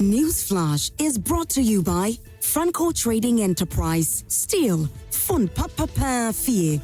Newsflash is brought to you by Franco Trading Enterprise. Still, fun papa fee.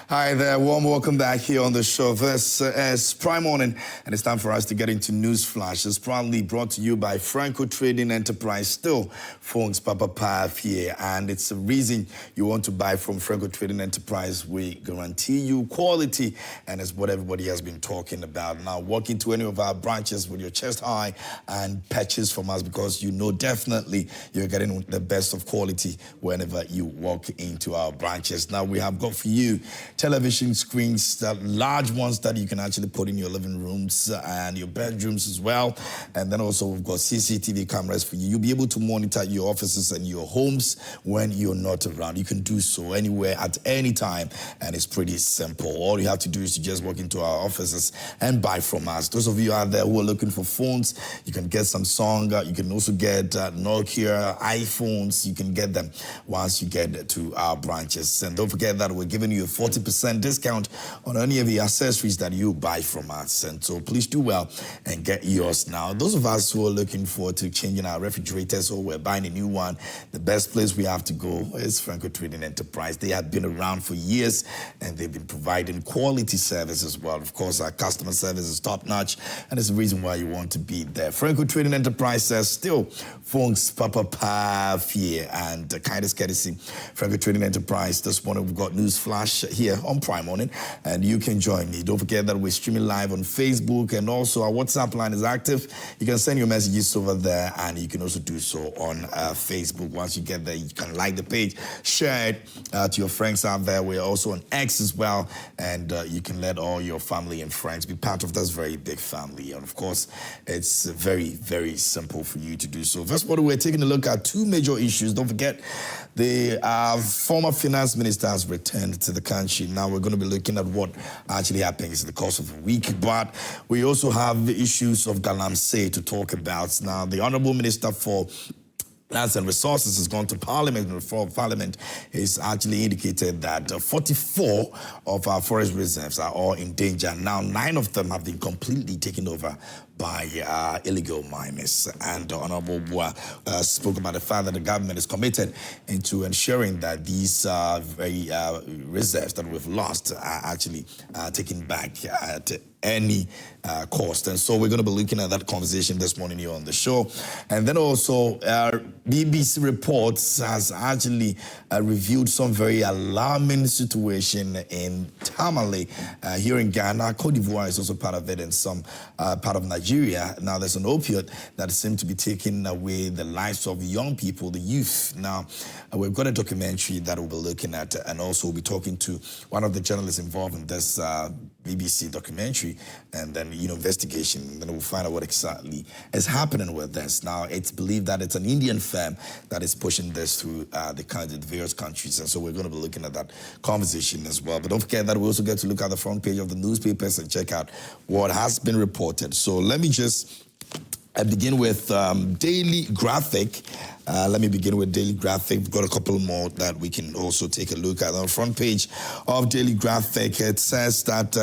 Hi there, warm welcome back here on the show. This is Prime Morning, and it's time for us to get into News Flash. It's proudly brought to you by Franco Trading Enterprise. Still, phones Papa here, and it's a reason you want to buy from Franco Trading Enterprise. We guarantee you quality, and it's what everybody has been talking about. Now, walk into any of our branches with your chest high and purchase from us, because you know definitely you're getting the best of quality whenever you walk into our branches. Now, we have got for you television screens, that large ones that you can actually put in your living rooms and your bedrooms as well. And then also we've got CCTV cameras for you. You'll be able to monitor your offices and your homes when you're not around. You can do so anywhere at any time, and it's pretty simple. All you have to do is to just walk into our offices and buy from us. Those of you out there who are looking for phones, you can get Samsung, you can also get Nokia, iPhones. You can get them once you get to our branches. And don't forget that we're giving you a 40% discount on any of the accessories that you buy from us. And so please do well and get yours now. Those of us who are looking forward to changing our refrigerators, or we're buying a new one, the best place we have to go is Franco Trading Enterprise. They have been around for years, and they've been providing quality service as well. Of course, our customer service is top-notch, and it's the reason why you want to be there. Franco Trading Enterprise says still phones Papa here, and kindest courtesy Franco Trading Enterprise. This morning we've got News Flash here on Prime Morning, and you can join me. Don't forget that we're streaming live on Facebook, and also our WhatsApp line is active. You can send your messages over there, and you can also do so on Facebook. Once you get there, you can like the page, share it to your friends out there. We're also on X as well, and you can let all your family and friends be part of this very big family. And of course, it's very, very simple for you to do so. First of all, we're taking a look at two major issues. Don't forget, the former finance minister has returned to the country. Now we're going to be looking at what actually happens in the course of a week, but we also have the issues of Galamsey to talk about. Now, the Honorable Minister for Lands and Resources has gone to Parliament, and before Parliament has actually indicated that 44 of our forest reserves are all in danger. Now, 9 of them have been completely taken over by illegal miners. And Honorable Bua spoke about the fact that the government is committed into ensuring that these very reserves that we've lost are actually taken back at any cost. And so we're going to be looking at that conversation this morning here on the show. And then also BBC Reports has actually reviewed some very alarming situation in Tamale here in Ghana. Cote d'Ivoire is also part of it, and some part of Nigeria. Now there's an opiate that seems to be taking away the lives of young people, the youth. Now we've got a documentary that we'll be looking at, and also we'll be talking to one of the journalists involved in this BBC documentary, and then investigation, and then we'll find out what exactly is happening with this. Now it's believed that it's an Indian firm that is pushing this through the various countries, and so we're going to be looking at that conversation as well. But don't forget that we also get to look at the front page of the newspapers and check out what has been reported. So let me just begin with Daily Graphic. Let me begin with Daily Graphic. We've got a couple more that we can also take a look at. On the front page of Daily Graphic, it says that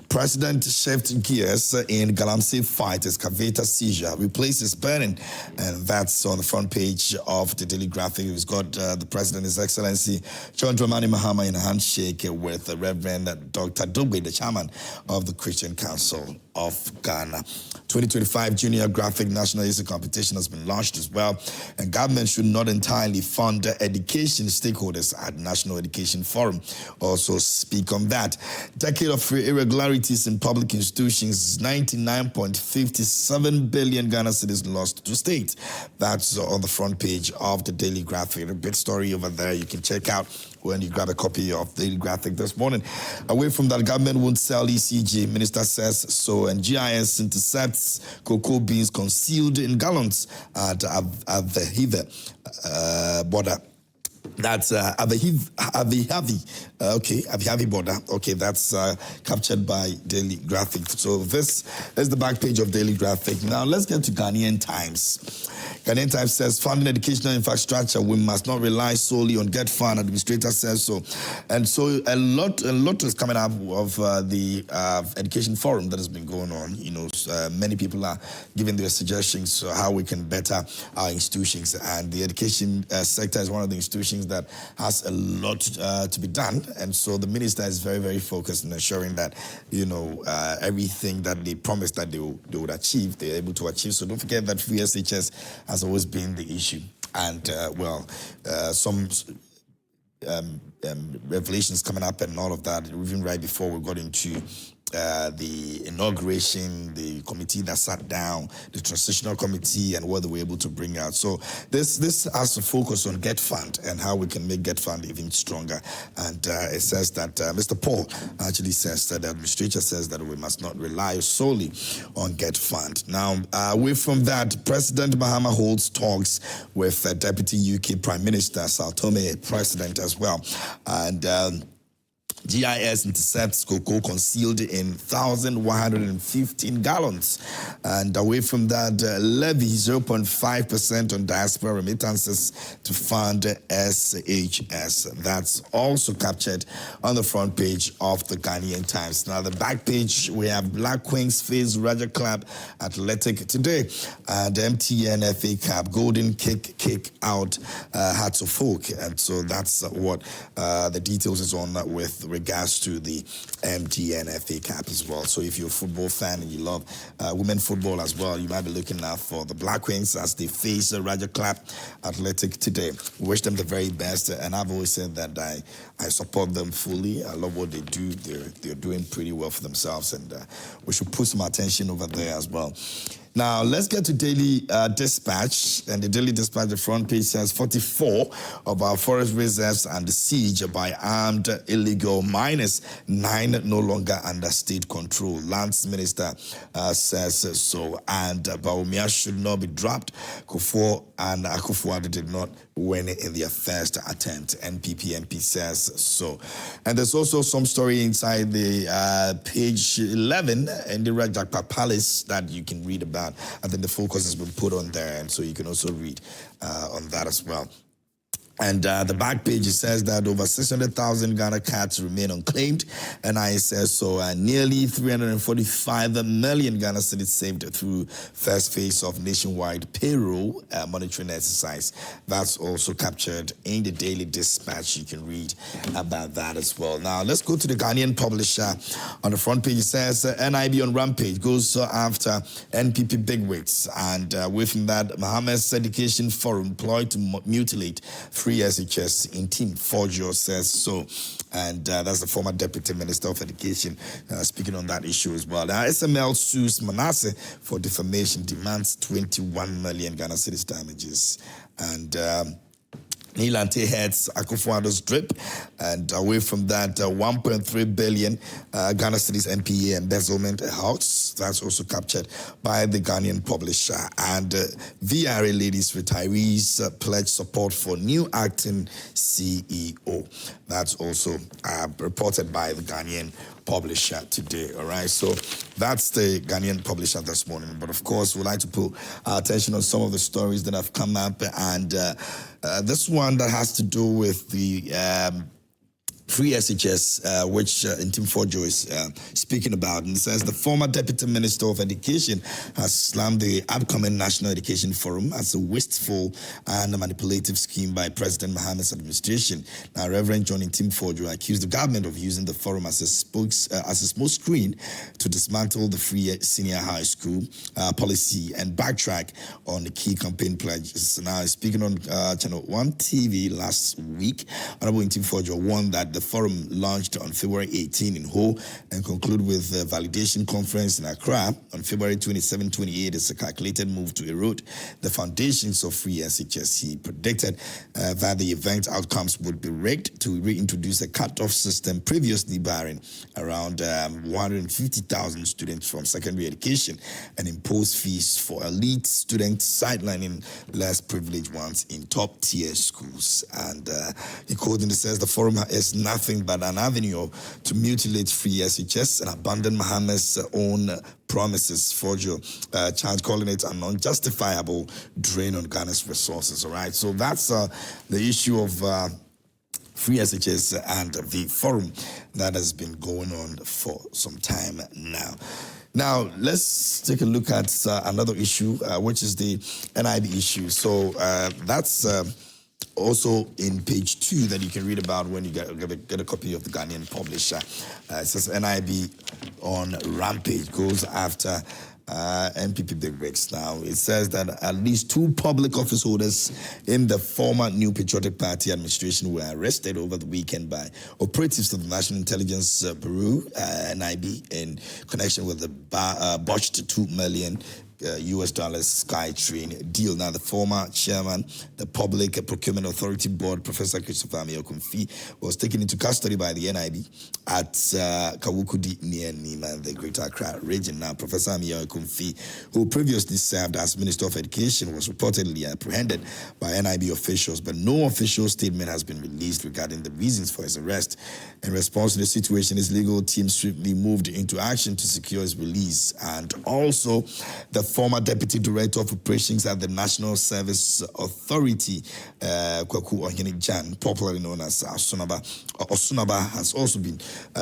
President shifts gears in Galamsey fight, excavator seizure, replaces burning. And that's on the front page of the Daily Graphic. We've got the President, His Excellency John Dramani Mahama, in a handshake with Reverend Dr. Dogbe, the chairman of the Christian Council of Ghana. 2025 Junior Graphic National Essay Competition has been launched as well. And government should not entirely fund education. Stakeholders at National Education Forum also speak on that. Decade of irregularities in public institutions, 99.57 billion Ghana cedis lost to state. That's on the front page of the Daily Graphic. A big story over there you can check out when you grab a copy of the Daily Graphic this morning. Away from that, government won't sell ECG. Minister says so. And GIS intercepts cocoa beans concealed in gallons at the Hither border. That's Avihavi. Okay, Avihavi border. Okay, that's captured by Daily Graphic. So this is the back page of Daily Graphic. Now let's get to Ghanaian Times. Ghanaian Times says, funding educational infrastructure, we must not rely solely on Get Fund. Administrator says so. And so a lot is coming up of the education forum that has been going on. You know, many people are giving their suggestions how we can better our institutions. And the education sector is one of the institutions that has a lot to be done. And so the minister is very, very focused on ensuring that, you know, everything that they promised that they would achieve, they're able to achieve. So don't forget that free SHS has always been the issue. And, some revelations coming up and all of that, even right before we got into the inauguration, the committee that sat down, the transitional committee, and what they were able to bring out. So this has to focus on Get Fund and how we can make Get Fund even stronger. And it says that Mr. Paul actually says that the administrator says that we must not rely solely on Get Fund. Now, away from that, President Mahama holds talks with Deputy UK Prime Minister Sh00t, President as well. And GIS intercepts cocoa concealed in 1,115 gallons. And away from that, levy 0.5% on diaspora remittances to fund SHS. That's also captured on the front page of the Ghanaian Times. Now, the back page, we have Black Queens face Raja Club Athletic today. And MTN FA Cup, Golden kick out Hearts of Folk. And so that's what the details is on with regards to the MTN FA Cup as well. So if you're a football fan and you love women football as well, you might be looking out for the Black Queens as they face Raja Club Athletic today. We wish them the very best, and I've always said that I support them fully. I love what they do. They're doing pretty well for themselves, and we should put some attention over there as well. Now, let's get to Daily Dispatch. And the Daily Dispatch, the front page says 44 of our forest reserves under siege by armed illegal miners, 9 no longer under state control. Lands Minister says so. And Bawumia should not be dropped. Kufuor and Akufo-Addo did not win in their first attempt. NPP MP says so. And there's also some story inside the page 11 in the Rajakpa Palace that you can read about. I think the focus has been put on there, and so you can also read on that as well. And the back page, it says that over 600,000 Ghana cats remain unclaimed. And I says so. Nearly 345 million Ghana cedis saved through first phase of nationwide payroll monitoring exercise. That's also captured in the Daily Dispatch. You can read about that as well. Now, let's go to the Ghanaian Publisher. On the front page, it says NIB on rampage goes after NPP bigwigs. And within that, Mohammed's Education Forum employed to mutilate free SHS in Team Forjo says so. And that's the former Deputy Minister of Education speaking on that issue as well. Now, SML sues Manasseh for defamation, demands 21 million Ghana cedis damages. And Nilante heads Akufo-Addo's drip, and away from that, 1.3 billion Ghana cedis NPA embezzlement hoax. That's also captured by the Ghanaian Publisher. And VRA ladies retirees pledge support for new acting CEO. That's also reported by the Ghanaian Publisher today. All right, so that's the Ghanaian Publisher this morning. But of course, we'd like to put our attention on some of the stories that have come up, and this one that has to do with the free SHS, which Team Forjo is speaking about. And it says the former Deputy Minister of Education has slammed the upcoming National Education Forum as a wasteful and a manipulative scheme by President Mohammed's administration. Now, Reverend John Team Forjo accused the government of using the forum as a smoke screen to dismantle the free senior high school policy and backtrack on the key campaign pledges. Now, speaking on Channel 1 TV last week, Honorable Team Forjo warned that the forum launched on February 18 in Ho and conclude with the validation conference in Accra on February 27-28 is a calculated move to erode the foundations of free SHS. He predicted that the event outcomes would be rigged to reintroduce a cut-off system previously barring around 150,000 students from secondary education and impose fees for elite students, sidelining less privileged ones in top-tier schools. And he quoting, says the forum is nothing but an avenue to mutilate free SHS and abandon Mohammed's own promises, forge your charge, calling it an unjustifiable drain on Ghana's resources. All right, so that's the issue of free SHS and the forum that has been going on for some time now. Now, let's take a look at another issue, which is the NIB issue. So that's also in page 2 that you can read about when you get a copy of the Ghanaian Publisher. It says NIB on rampage goes after NPP bigwigs. Now, it says that at least 2 public office holders in the former New Patriotic Party administration were arrested over the weekend by operatives of the National Intelligence Bureau, NIB, in connection with the botched $2 million US dollars SkyTrain deal. Now, the former chairman, the Public Procurement Authority Board, Professor Christopher Ameokumfi, was taken into custody by the NIB at Kawukudi near Nima, the Greater Accra region. Now, Professor Ameokumfi, who previously served as Minister of Education, was reportedly apprehended by NIB officials, but no official statement has been released regarding the reasons for his arrest. In response to the situation, his legal team swiftly moved into action to secure his release. And also, the former Deputy Director of Operations at the National Service Authority, Kwaku Ohene-Jan, popularly known as Osunaba, has also been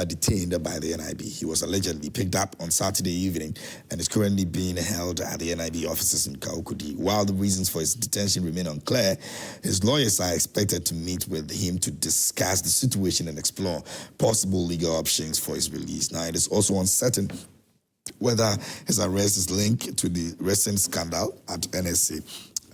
detained by the NIB. He was allegedly picked up on Saturday evening and is currently being held at the NIB offices in Kawukudi. While the reasons for his detention remain unclear, his lawyers are expected to meet with him to discuss the situation and explore possible legal options for his release. Now, it is also uncertain whether his arrest is linked to the recent scandal at NSA.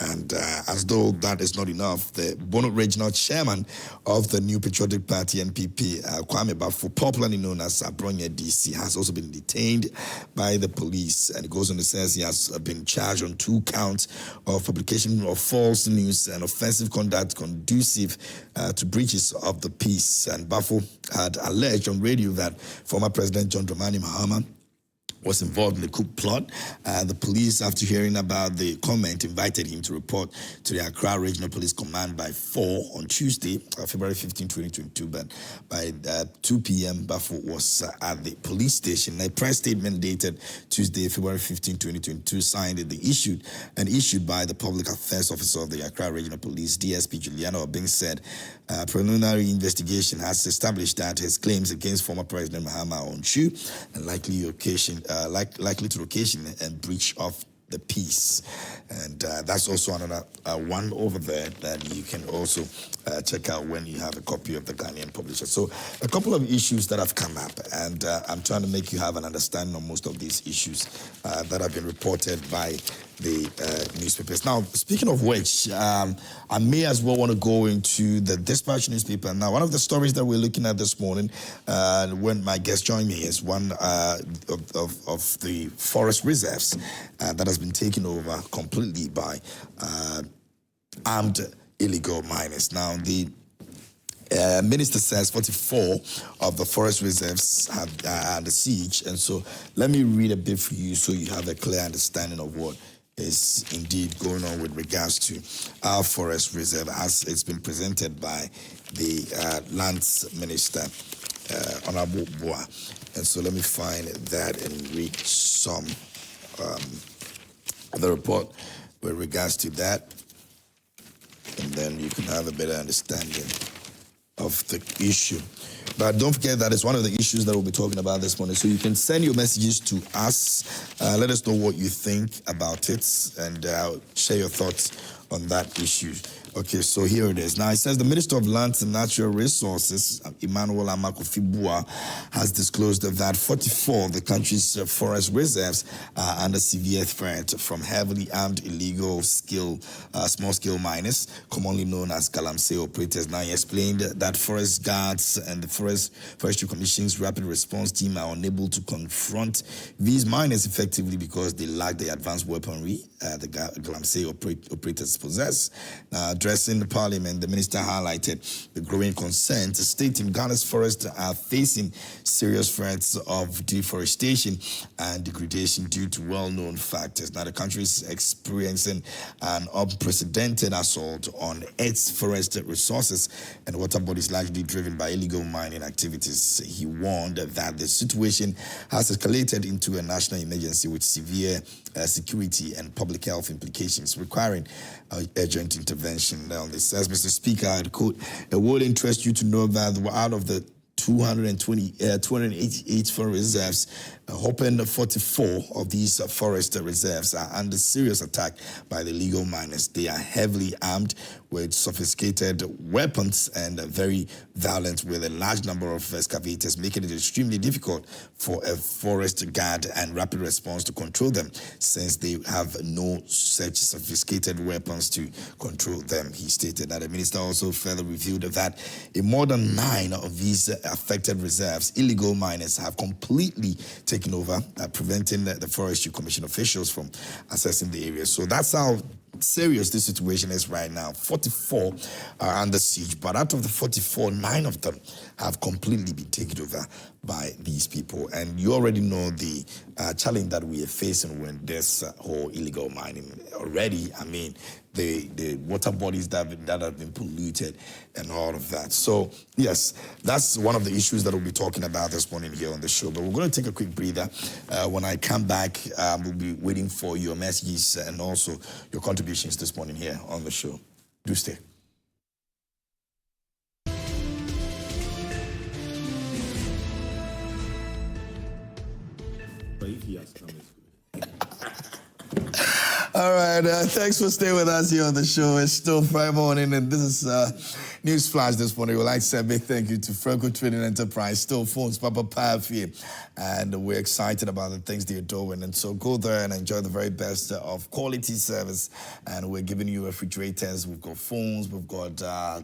And as though that is not enough, the Bono Regional Chairman of the New Patriotic Party, NPP, Kwame Bafo, popularly known as Abronya DC, has also been detained by the police. And it goes on to say he has been charged on 2 counts of publication of false news and offensive conduct conducive to breaches of the peace. And Bafo had alleged on radio that former President John Dramani Mahama was involved in the coup plot. The police, after hearing about the comment, invited him to report to the Accra Regional Police Command by 4 on Tuesday, February 15, 2022. But by 2 p.m., Bafo was at the police station. A press statement dated Tuesday, February 15, 2022, signed and issued by the Public Affairs Officer of the Accra Regional Police, DSP Juliano Obing, said preliminary investigation has established that his claims against former President Mahama are untrue and likely to occasion a breach of the peace. And that's also another one over there that you can also check out when you have a copy of the Ghanaian Publisher. So a couple of issues that have come up, and I'm trying to make you have an understanding of most of these issues that have been reported by the newspapers. Now, speaking of which, I may as well want to go into the Dispatch newspaper. Now, one of the stories that we're looking at this morning, when my guest joined me, is one of the forest reserves that has been taken over completely by armed illegal miners. Now, the minister says 44 of the forest reserves have under siege, and so let me read a bit for you so you have a clear understanding of what is indeed going on with regards to our forest reserve as it's been presented by the lands minister, Honorable Boa. And so let me find that and read some of the report with regards to that, and then you can have a better understanding of the issue. But don't forget that it's one of the issues that we'll be talking about this morning. So you can send your messages to us. Let us know what you think about it, and share your thoughts on that issue. Okay, so here it is. Now, it says the Minister of Lands and Natural Resources, Emmanuel Amakofibua, has disclosed that 44 of the country's forest reserves are under severe threat from heavily armed illegal small-scale miners, commonly known as Galamsey operators. Now, he explained that forest guards and the Forestry Commission's rapid response team are unable to confront these miners effectively because they lack the advanced weaponry the Galamsey operators possess. Addressing the parliament, the minister highlighted the growing concern, stating Ghana's forests are facing serious threats of deforestation and degradation due to well-known factors. Now, the country is experiencing an unprecedented assault on its forest resources and water bodies, largely driven by illegal mining activities. He warned that the situation has escalated into a national emergency with severe security and public health implications requiring urgent intervention. Now, it says, Mr. Speaker, I quote, "It would interest you to know that out of the 288 forest reserves, hoping 44 of these forest reserves are under serious attack by the illegal miners. They are heavily armed with sophisticated weapons and very violent, with a large number of excavators, making it extremely difficult for a forest guard and rapid response to control them, since they have no such sophisticated weapons to control them," he stated. That the minister also further revealed that in more than 9 of these affected reserves, illegal miners have completely taken over, preventing the Forestry Commission officials from accessing the area. So that's how serious this situation is right now. 44 are under siege, but out of the 44, 9 of them have completely been taken over by these people. And you already know the challenge that we are facing with this whole illegal mining already. I mean, the water bodies that have been polluted and all of that. So, yes, that's one of the issues that we'll be talking about this morning here on the show. But we're going to take a quick breather. When I come back, we'll be waiting for your messages and also your contributions this morning here on the show. Do stay. All right, thanks for staying with us here on the show. It's still Friday morning, and this is News Flash this morning. We'd like to say a big thank you to Sh00t Trading Enterprise, still phones, Papa Pafie, and we're excited about the things they're doing. And so go there and enjoy the very best of quality service. And we're giving you refrigerators, we've got phones, we've got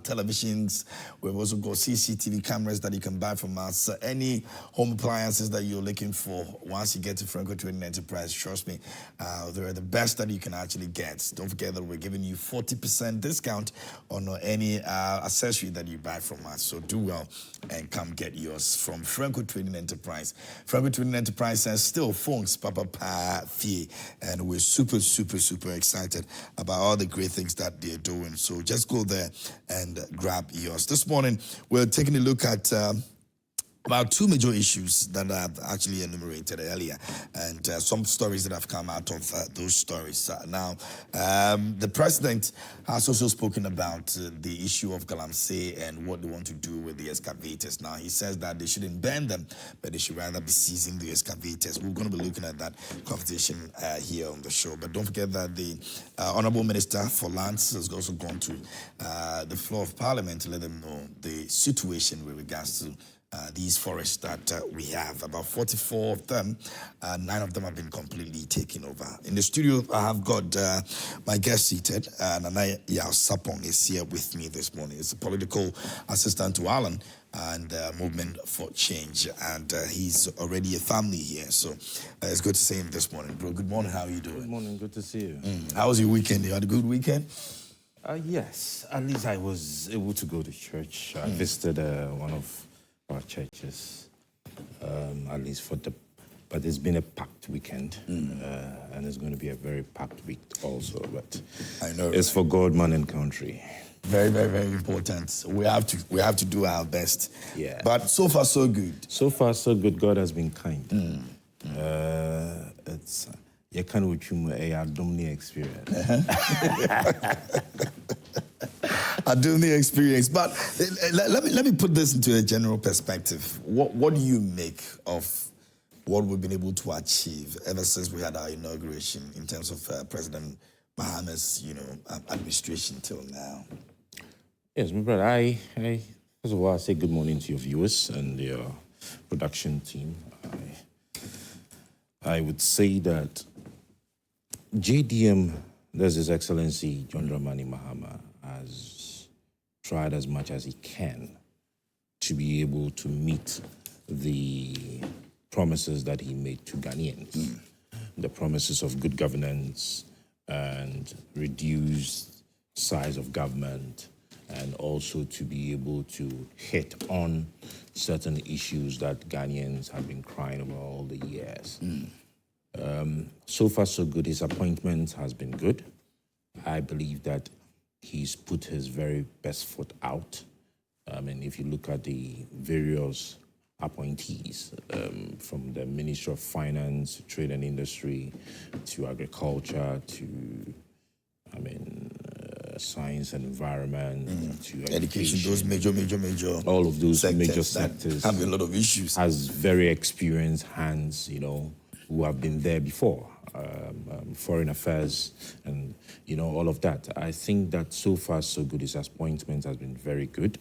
televisions, we've also got CCTV cameras that you can buy from us. Any home appliances that you're looking for, once you get to Sh00t Trading Enterprise, trust me, they're the best that you can actually get. Don't forget that we're giving you 40% discount on any accessory that you buy from us. So do well and come get yours from Sh00t Trading Enterprise. Sh00t Trading Enterprise says still phones, Papa Fee, and we're super excited about all the great things that they're doing. So just go there and grab yours. This morning, we're taking a look at about 2 major issues that I've actually enumerated earlier, and some stories that have come out of those stories. Now, the president has also spoken about the issue of Galamsey and what they want to do with the excavators. Now, he says that they shouldn't ban them, but they should rather be seizing the excavators. We're going to be looking at that conversation here on the show. But don't forget that the Honorable Minister for Lands has also gone to the floor of Parliament to let them know the situation with regards to these forests that we have. About 44 of them, 9 of them have been completely taken over. In the studio, I have got my guest seated, Yaw Sarpong is here with me this morning. He's a political assistant to Alan and Movement for Change, and he's already a family here, so it's good to see him this morning. Bro, good morning, how are you doing? Good morning, good to see you. How was your weekend? You had a good weekend? Yes, at least I was able to go to church. I visited one of our churches, at least but it's been a packed weekend, and it's going to be a very packed week also, but I know, it's for God, man, and country. Very important. We have to do our best. Yeah. But so far, so good. So far, so good. God has been kind. It's you can't a domini experience. I do the experience, but let me put this into a general perspective. What do you make of what we've been able to achieve ever since we had our inauguration in terms of President Mahama's, administration till now? Yes, my brother, I first of all, I say good morning to your viewers and your production team. I would say that JDM, there's His Excellency John Dramani Mahama, has tried as much as he can to be able to meet the promises that he made to Ghanaians. The promises of good governance and reduced size of government, and also to be able to hit on certain issues that Ghanaians have been crying over all the years. So far, so good. His appointment has been good. I believe that he's put his very best foot out. I mean, if you look at the various appointees, from the Ministry of Finance, Trade and Industry, to Agriculture, to, Science and Environment, to Education, those major all of those sectors major sectors have a lot of issues. has very experienced hands, who have been there before, foreign affairs and, all of that. I think that so far, so good. His appointment has been very good.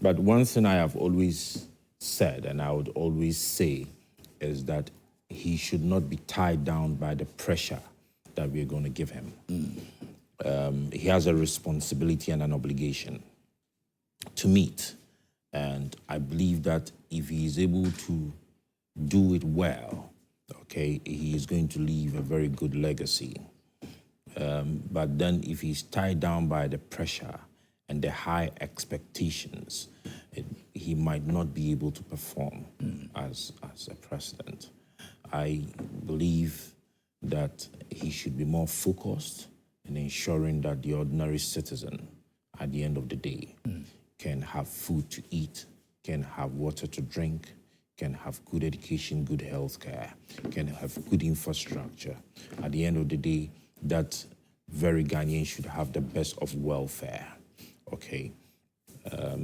But one thing I have always said, and I would always say, is that he should not be tied down by the pressure that we're going to give him. He has a responsibility and an obligation to meet. And I believe that if he is able to do it well, okay, he is going to leave a very good legacy. But then if he's tied down by the pressure and the high expectations, he might not be able to perform as a president. I believe that he should be more focused in ensuring that the ordinary citizen, at the end of the day, can have food to eat, can have water to drink, can have good education, good health care, can have good infrastructure. At the end of the day, that very Ghanaian should have the best of welfare, okay?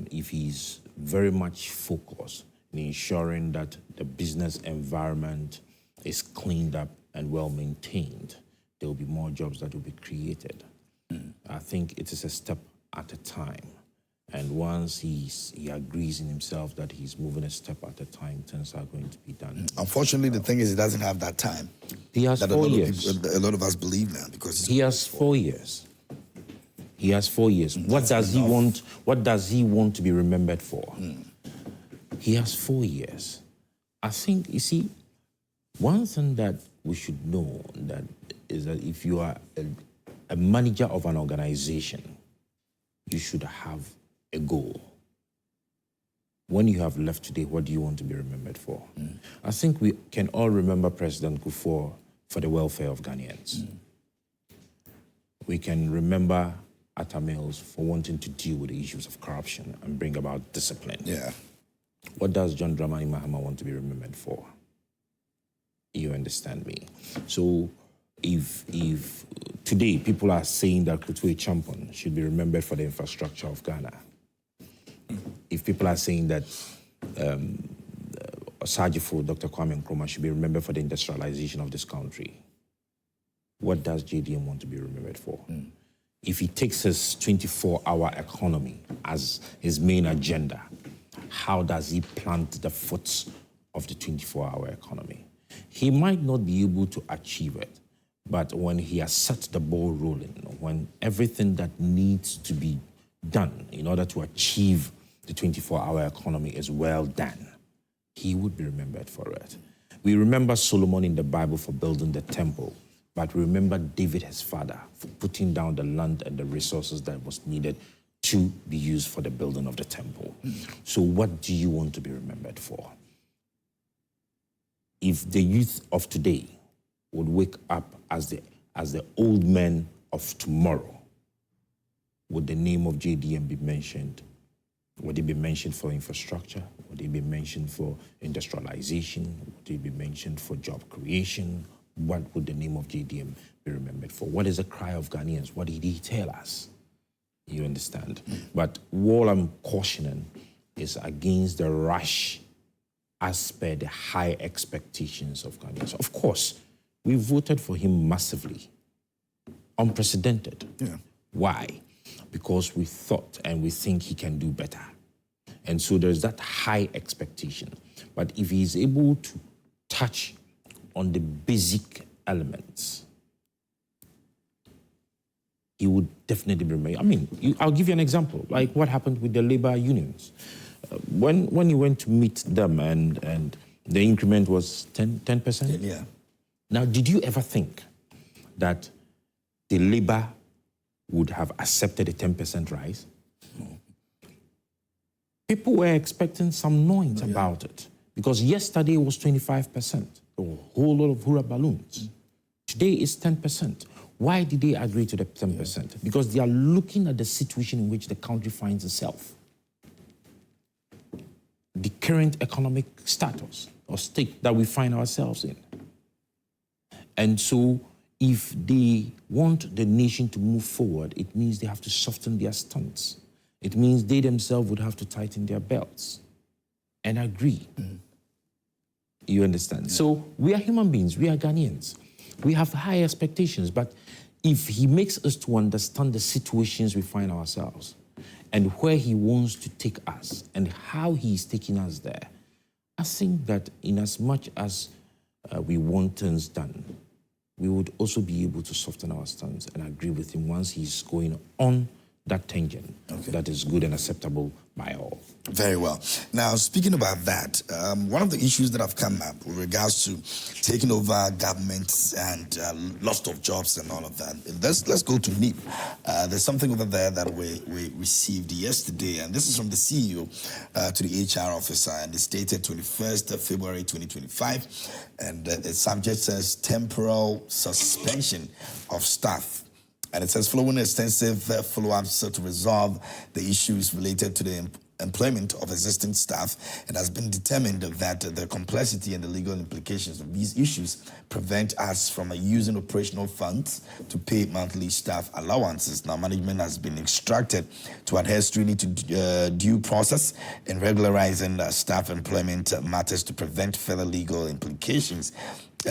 If he's very much focused in ensuring that the business environment is cleaned up and well maintained, there will be more jobs that will be created. I think it is a step at a time. And once he agrees in himself that he's moving a step at a time, things are going to be done. Unfortunately, the thing is, he doesn't have that time. He has 4 years. A lot of us believe now because he has 4 years. He has 4 years. What does he want? What does he want to be remembered for? He has 4 years. I think, you see, one thing that we should know that is that if you are a manager of an organization, you should have a goal. When you have left today, what do you want to be remembered for? I think we can all remember President Kufuor for the welfare of Ghanaians. We can remember Atta Mills for wanting to deal with the issues of corruption and bring about discipline. Yeah. What does John Dramani Mahama want to be remembered for? You understand me? So if today people are saying that Sh00t should be remembered for the infrastructure of Ghana, if people are saying that Osajifo, Dr. Kwame Nkrumah, should be remembered for the industrialization of this country, what does JDM want to be remembered for? If he takes his 24-hour economy as his main agenda, how does he plant the foot of the 24-hour economy? He might not be able to achieve it, but when he has set the ball rolling, when everything that needs to be done in order to achieve the 24-hour economy is well done, he would be remembered for it. We remember Solomon in the Bible for building the temple, but we remember David, his father, for putting down the land and the resources that was needed to be used for the building of the temple. So what do you want to be remembered for? If the youth of today would wake up as the old men of tomorrow, would the name of JDM be mentioned? Would it be mentioned for infrastructure? Would it be mentioned for industrialization? Would it be mentioned for job creation? What would the name of JDM be remembered for? What is the cry of Ghanaians? What did he tell us? You understand? But what I'm cautioning is against the rush as per the high expectations of Ghanaians. Of course, we voted for him massively, unprecedented. Yeah. Why? Because we thought and we think he can do better. And so there's that high expectation. But if he is able to touch on the basic elements, he would definitely remain. I mean, I'll give you an example, like what happened with the labor unions. When you went to meet them and the increment was 10%? Yeah. Now, did you ever think that the labor would have accepted a 10% rise? People were expecting some noise about it because yesterday was 25%. A whole lot of hurrah balloons. Today is 10%. Why did they agree to the 10%? Because they are looking at the situation in which the country finds itself. The current economic status or state that we find ourselves in. And so if they want the nation to move forward, it means they have to soften their stance. It means they themselves would have to tighten their belts and agree. You understand? Yeah. So we are human beings, we are Ghanaians. We have high expectations, but if he makes us to understand the situations we find ourselves and where he wants to take us and how he is taking us there, I think that in as much as we want things done, we would also be able to soften our stance and agree with him once he's going on that tangent that is good and acceptable by all. Very well. Now, speaking about that, one of the issues that have come up with regards to taking over government and loss of jobs and all of that, let's go to NIP. There's something over there that we received yesterday, and this is from the CEO to the HR officer, and it's dated 21st of February 2025, and the subject says temporal suspension of staff. And it says, following extensive follow-ups to resolve the issues related to the employment of existing staff, it has been determined that the complexity and the legal implications of these issues prevent us from using operational funds to pay monthly staff allowances. Now, management has been instructed to adhere strictly to due process in regularizing staff employment matters to prevent further legal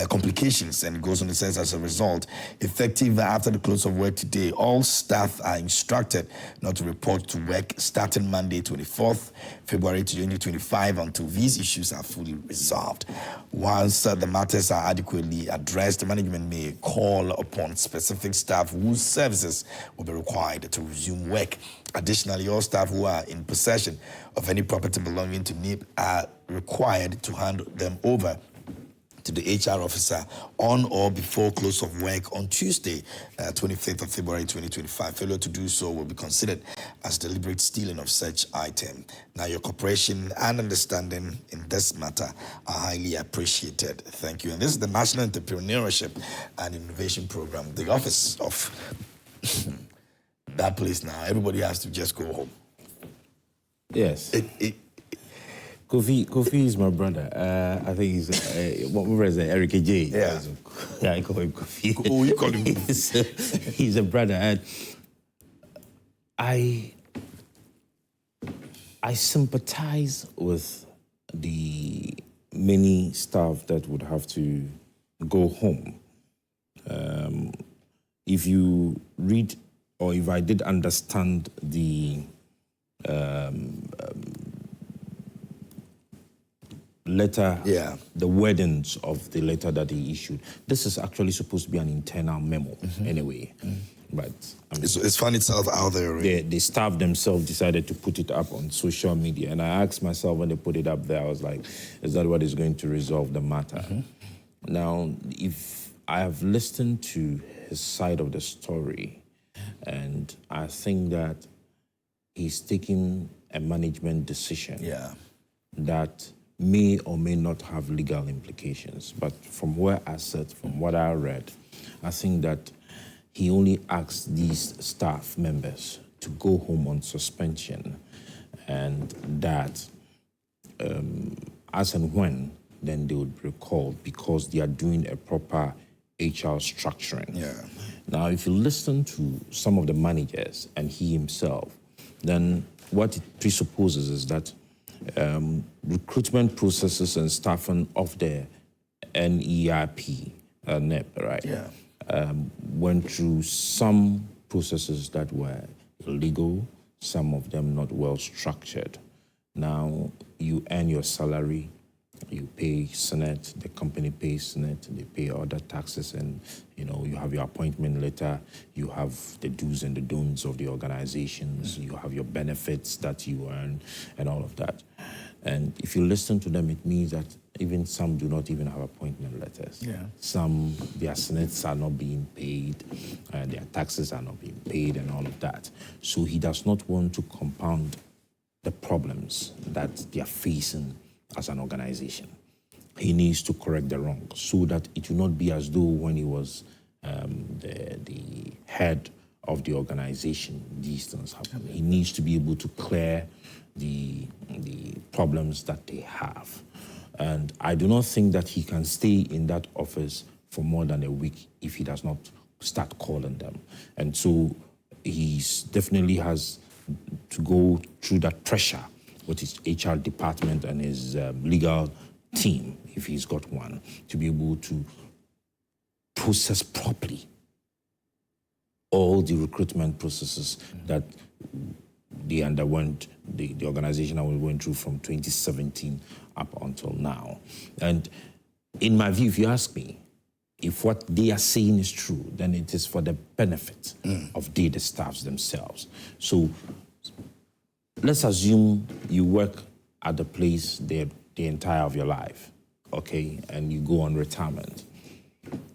complications, and it goes on to say, as a result, effective after the close of work today, all staff are instructed not to report to work starting Monday 24th February 2025 until these issues are fully resolved. Once the matters are adequately addressed, the management may call upon specific staff whose services will be required to resume work. Additionally, all staff who are in possession of any property belonging to NIP are required to hand them over to the HR officer on or before close of work on Tuesday, 25th of February 2025. Failure to do so will be considered as deliberate stealing of such item. Now, your cooperation and understanding in this matter are highly appreciated. Thank you. And this is the National Entrepreneurship and Innovation Program, the office of that place now. Everybody has to just go home. Yes. Kofi is my brother. I think he's what is it? Eric J. Yeah. Yeah, I call him Kofi. Oh, you call him he's a brother, and I sympathize with the many staff that would have to go home. If you read, or if I did understand the letter, the wordings of the letter that he issued. This is actually supposed to be an internal memo anyway. But I mean, it's found itself out there. Right? The staff themselves decided to put it up on social media. And I asked myself when they put it up there, I was like, is that what is going to resolve the matter? Now, if I have listened to his side of the story, and I think that he's taking a management decision that may or may not have legal implications. But from where I sit, from what I read, I think that he only asked these staff members to go home on suspension, and that as and when, then they would be recalled because they are doing a proper HR structuring. Now, if you listen to some of the managers and he himself, then what it presupposes is that recruitment processes and staffing of the NERP, NEP, right? went through some processes that were illegal, some of them not well structured. Now, you earn your salary, you pay Senate, the company pays Senate, they pay other taxes, and you have your appointment letter, you have the do's and the don'ts of the organizations, you have your benefits that you earn, and all of that. And if you listen to them, it means that even some do not even have appointment letters. Yeah. Some, their senates are not being paid, their taxes are not being paid, and all of that. So he does not want to compound the problems that they are facing as an organization. He needs to correct the wrong so that it will not be as though when he was the head of the organization, these things happen. He needs to be able to clear the problems that they have. And I do not think that he can stay in that office for more than a week if he does not start calling them. And so he definitely has to go through that pressure with his HR department and his legal team, if he's got one, to be able to process properly all the recruitment processes that they underwent, the organization that we went through from 2017 up until now. And in my view, if you ask me, if what they are saying is true, then it is for the benefit of the staffs themselves. So let's assume you work at the place the entire of your life, okay, and you go on retirement,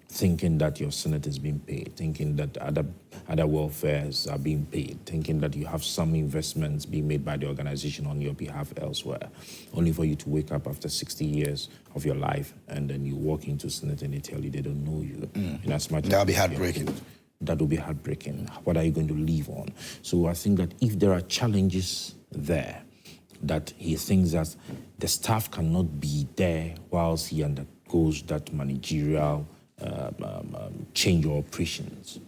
thinking that your Senate is being paid, thinking that other welfares are being paid, thinking that you have some investments being made by the organization on your behalf elsewhere, only for you to wake up after 60 years of your life and then you walk into Senate and they tell you they don't know you. In as much That'll be heartbreaking. That will be heartbreaking. What are you going to live on? So I think that if there are challenges there, that he thinks that the staff cannot be there whilst he undergoes that managerial change of operations.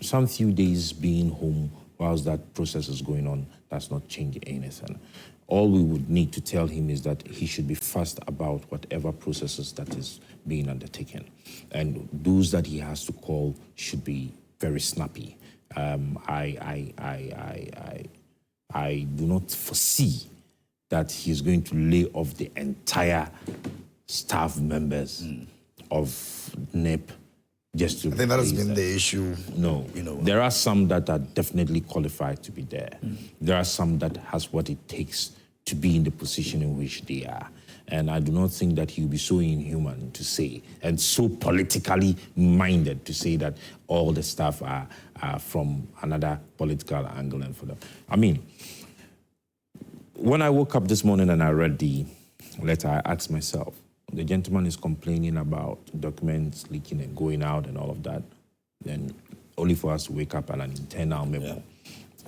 Some few days being home whilst that process is going on does not change anything. All we would need to tell him is that he should be fast about whatever processes that is being undertaken. And those that he has to call should be very snappy. I do not foresee that he's going to lay off the entire staff members of NEP just to... I think that has been the issue. No. There are some that are definitely qualified to be there. There are some that has what it takes to be in the position in which they are. And I do not think that he'll be so inhuman to say, and so politically minded to say that all the staff are from another political angle and for them. I mean, when I woke up this morning and I read the letter, I asked myself, the gentleman is complaining about documents leaking and going out and all of that, then only for us to wake up and an internal memo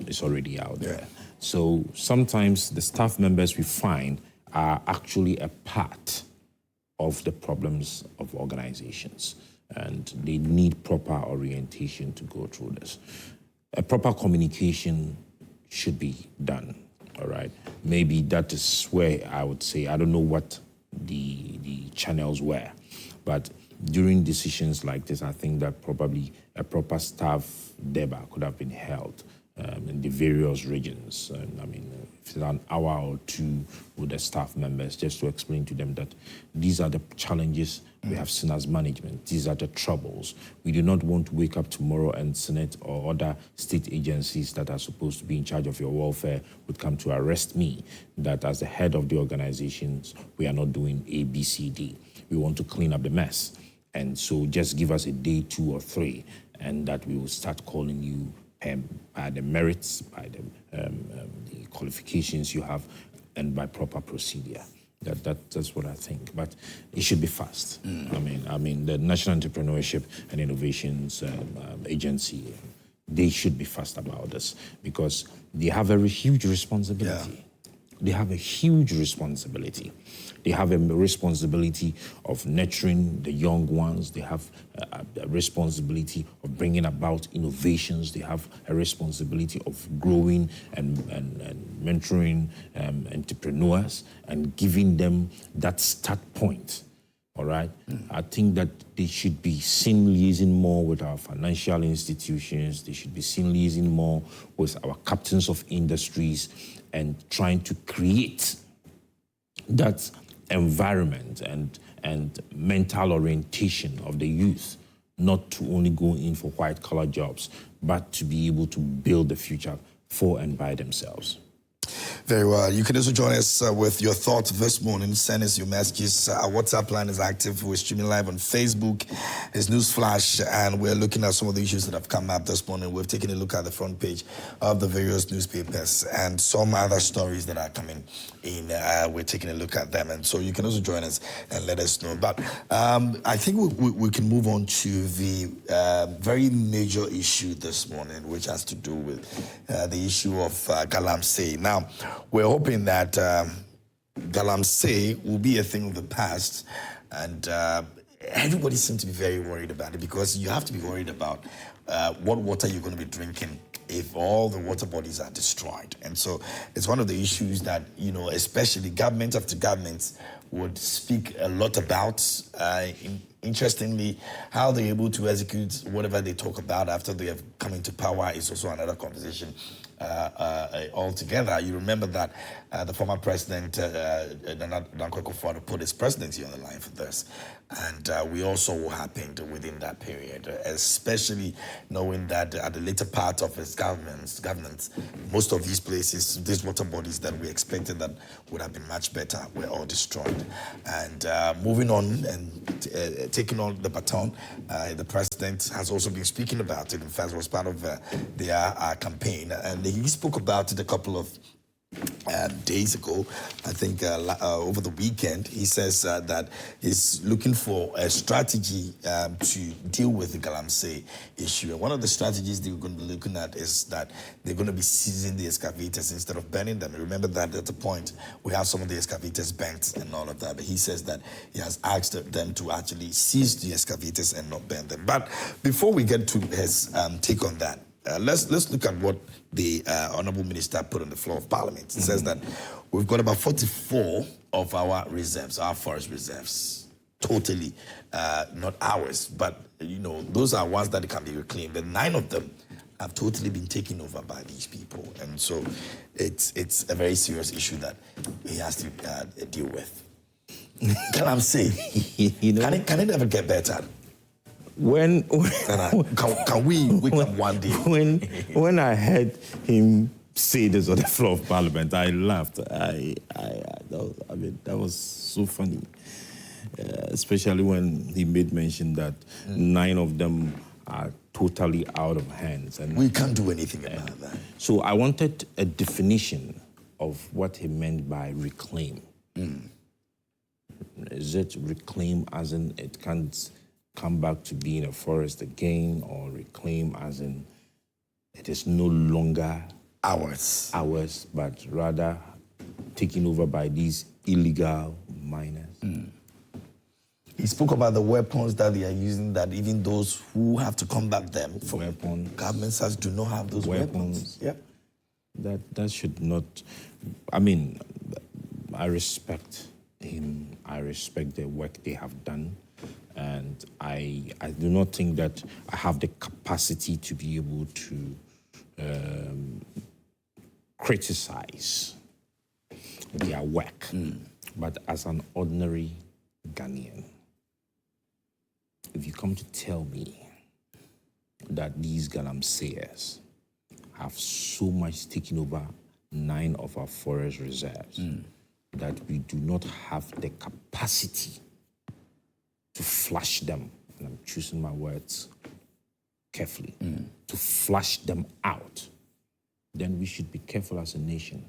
is already out there. So sometimes the staff members we find are actually a part of the problems of organizations, and they need proper orientation to go through this. A proper communication should be done, all right? Maybe that is where I would say, I don't know what the channels were, but during decisions like this, I think that probably a proper staff debate could have been held in the various regions. I mean, if it's an hour or two with the staff members, just to explain to them that these are the challenges we have seen as management. These are the troubles. We do not want to wake up tomorrow and Senate or other state agencies that are supposed to be in charge of your welfare would come to arrest me, that as the head of the organizations, we are not doing A, B, C, D. We want to clean up the mess. And so just give us a day, 2 or 3, and that we will start calling you by the merits, by the qualifications you have, and by proper procedure. That's what I think. But it should be fast. I mean, the National Entrepreneurship and Innovations Agency, they should be fast about this because they have a huge responsibility. They have a huge responsibility. They have a responsibility of nurturing the young ones. They have a responsibility of bringing about innovations. They have a responsibility of growing and mentoring entrepreneurs and giving them that start point all right? I think that they should be seen liaising more with our financial institutions. They should be seen liaising more with our captains of industries and trying to create that environment and mental orientation of the youth, not to only go in for white-collar jobs, but to be able to build the future for and by themselves. Very well. You can also join us with your thoughts this morning. Send us your messages. Our WhatsApp line is active. We're streaming live on Facebook. It's Newsflash, and we're looking at some of the issues that have come up this morning. We've taken a look at the front page of the various newspapers and some other stories that are coming in. We're taking a look at them, and so you can also join us and let us know. But I think we can move on to the very major issue this morning, which has to do with the issue of Galamsey. Now, we're hoping that Galamsey will be a thing of the past, and everybody seems to be very worried about it, because you have to be worried about what water you're going to be drinking if all the water bodies are destroyed. And so it's one of the issues that, especially government after government would speak a lot about. Interestingly, how they're able to execute whatever they talk about after they have come into power is also another conversation altogether. You remember that the former president, Nana Akufo-Addo, put his presidency on the line for this. And we also what happened within that period, especially knowing that at the later part of his governance, most of these places, these water bodies that we expected that would have been much better, were all destroyed. And moving on and taking on the baton, the president has also been speaking about it. In fact, it was part of their campaign. And he spoke about it a couple of days ago, I think over the weekend. He says that he's looking for a strategy to deal with the Galamsey issue. And one of the strategies they're going to be looking at is that they're going to be seizing the excavators instead of burning them. Remember that at the point we have some of the excavators burnt and all of that. But he says that he has asked them to actually seize the excavators and not burn them. But before we get to his take on that, let's look at what the Honourable Minister put on the floor of Parliament. It says that we've got about 44 of our reserves, our forest reserves, totally not ours, but those are ones that can be reclaimed. And 9 of them have totally been taken over by these people, and so it's a very serious issue that he has to deal with. Galamsey, can it ever get better? Can we wake up one day? When I heard him say this on the floor of Parliament, I laughed. That was so funny, especially when he made mention that 9 of them are totally out of hands, and we can't do anything about that. So I wanted a definition of what he meant by reclaim. Is it reclaim as in it can't come back to being a forest again, or reclaim as in it is no longer ours, but rather taken over by these illegal miners? He spoke about the weapons that they are using, that even those who have to combat them from weapons, governments do not have those weapons. Yep. That should not. I mean, I respect him. I respect the work they have done. And I do not think that I have the capacity to be able to criticize their work. But as an ordinary Ghanaian, if you come to tell me that these Galamseyers have so much taken over 9 of our forest reserves that we do not have the capacity to flush them, and I'm choosing my words carefully, to flush them out, then we should be careful as a nation.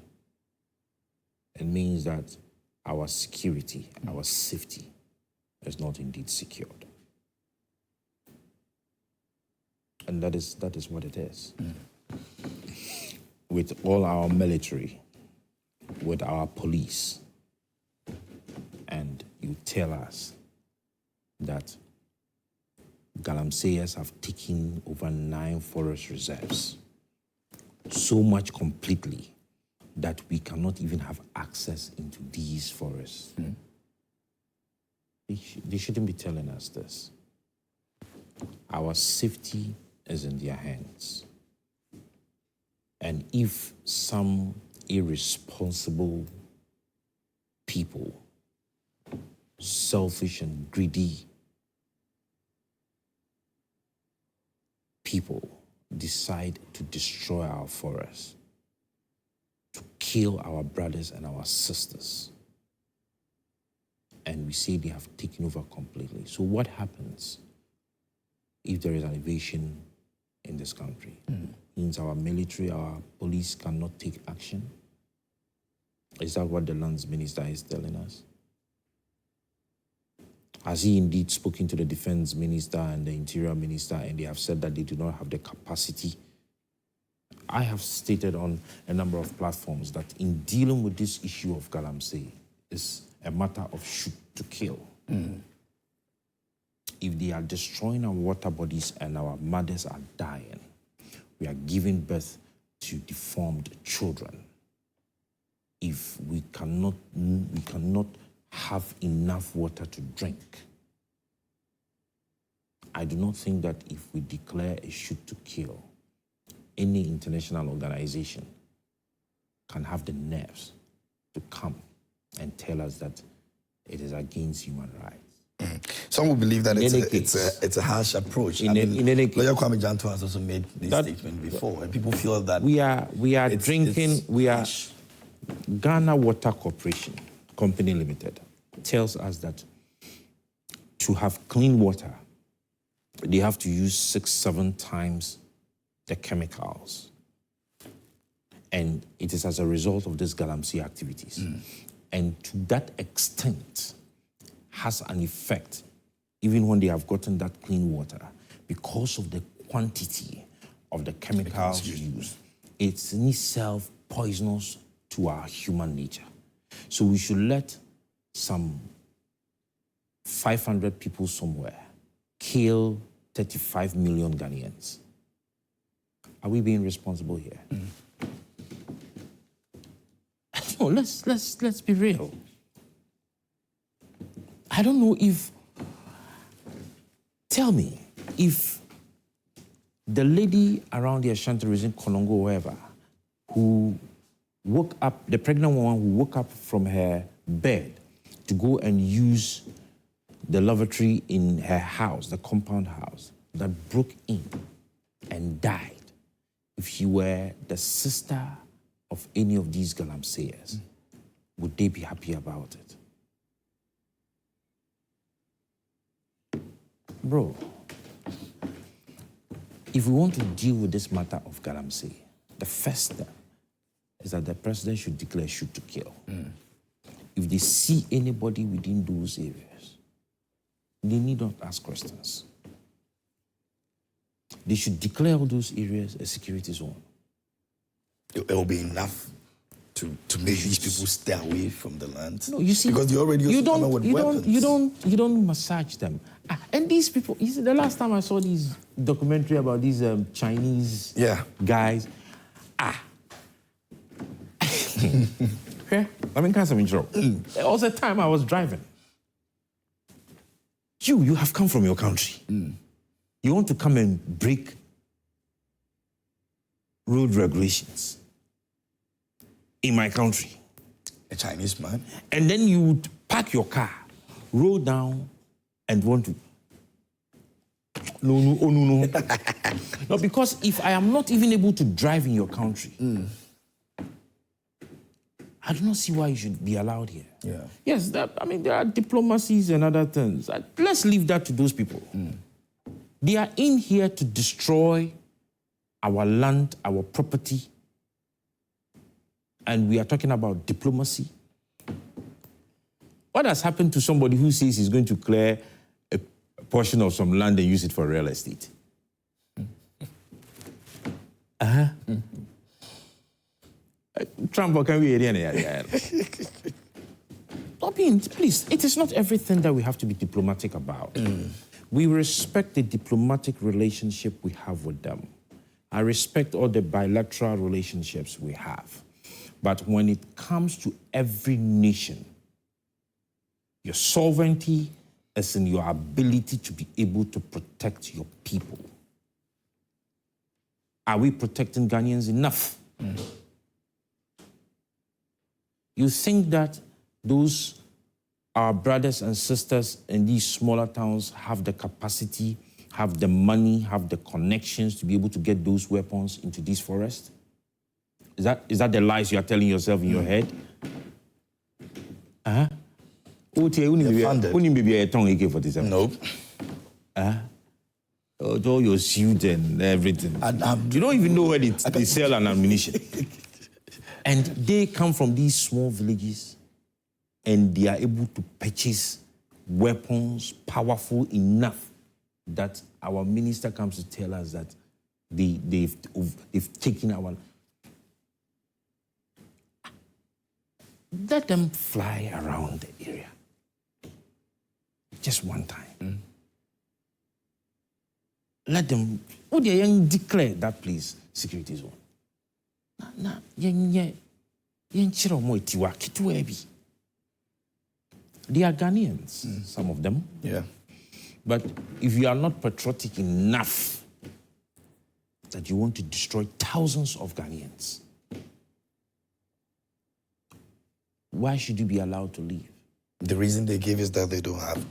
It means that our security, our safety is not indeed secured. And that is what it is. With all our military, with our police, and you tell us that Galamseyers have taken over 9 forest reserves, so much completely that we cannot even have access into these forests. They shouldn't be telling us this. Our safety is in their hands. And if some irresponsible people, selfish and greedy people decide to destroy our forests, to kill our brothers and our sisters, and we say they have taken over completely. So what happens if there is an invasion in this country? Means our military, our police cannot take action? Is that what the lands minister is telling us? Has he indeed spoken to the defense minister and the interior minister, and they have said that they do not have the capacity? I have stated on a number of platforms that in dealing with this issue of Galamsey, is a matter of shoot to kill. If they are destroying our water bodies and our mothers are dying, we are giving birth to deformed children. If we cannot have enough water to drink, I do not think that if we declare a shoot to kill, any international organization can have the nerves to come and tell us that it is against human rights. Some will believe that it's a harsh approach. Lawyer Kwame Janto has also made this statement before, and people feel that we are drinking. Ghana Water Corporation Company Limited tells us that to have clean water, they have to use 6-7 times the chemicals. And it is as a result of these Galamsey activities. And to that extent has an effect, even when they have gotten that clean water, because of the quantity of the chemicals used. It's in itself poisonous to our human nature. So we should let some 500 people somewhere kill 35 million Ghanaians. Are we being responsible here? No, let's be real. I don't know if, tell me, if the lady around the Sh00t region, Konongo, wherever, who woke up, the pregnant woman who woke up from her bed to go and use the lavatory in her house, the compound house, that broke in and died, if she were the sister of any of these Galamseyers, would they be happy about it? Bro, if we want to deal with this matter of Galamsey, the first step is that the president should declare shoot to kill. If they see anybody within those areas, they need not ask questions. They should declare all those areas a security zone. It will be enough to make these people stay away from the land. No, you see, because you already you come with weapons. You don't massage them. And these people, you see, the last time I saw this documentary about these Chinese guys, okay, let me kind of intro. There was a time I was driving. You have come from your country. You want to come and break road regulations in my country. A Chinese man. And then you would park your car, roll down, and want to. No. No, because if I am not even able to drive in your country, I do not see why you should be allowed here. Yeah. Yes, there are diplomacies and other things. Let's leave that to those people. They are in here to destroy our land, our property, and we are talking about diplomacy. What has happened to somebody who says he's going to clear a portion of some land and use it for real estate? Trump, can we please, it is not everything that we have to be diplomatic about. We respect the diplomatic relationship we have with them. I respect all the bilateral relationships we have. But when it comes to every nation, your sovereignty, as in your ability to be able to protect your people. Are we protecting Ghanaians enough? You think that those our brothers and sisters in these smaller towns have the capacity, have the money, have the connections to be able to get those weapons into these forests? Is that the lies you are telling yourself in your head? AK-47. Nope. All your suit and everything. You don't even know where they sell an ammunition. And they come from these small villages and they are able to purchase weapons powerful enough that our minister comes to tell us that they've taken our... Let them fly around the area. Just one time. Let them... Oh, they declare that place security zone. They are Ghanaians, some of them. Yeah. But if you are not patriotic enough that you want to destroy thousands of Ghanaians, why should you be allowed to leave? The reason they give is that they don't have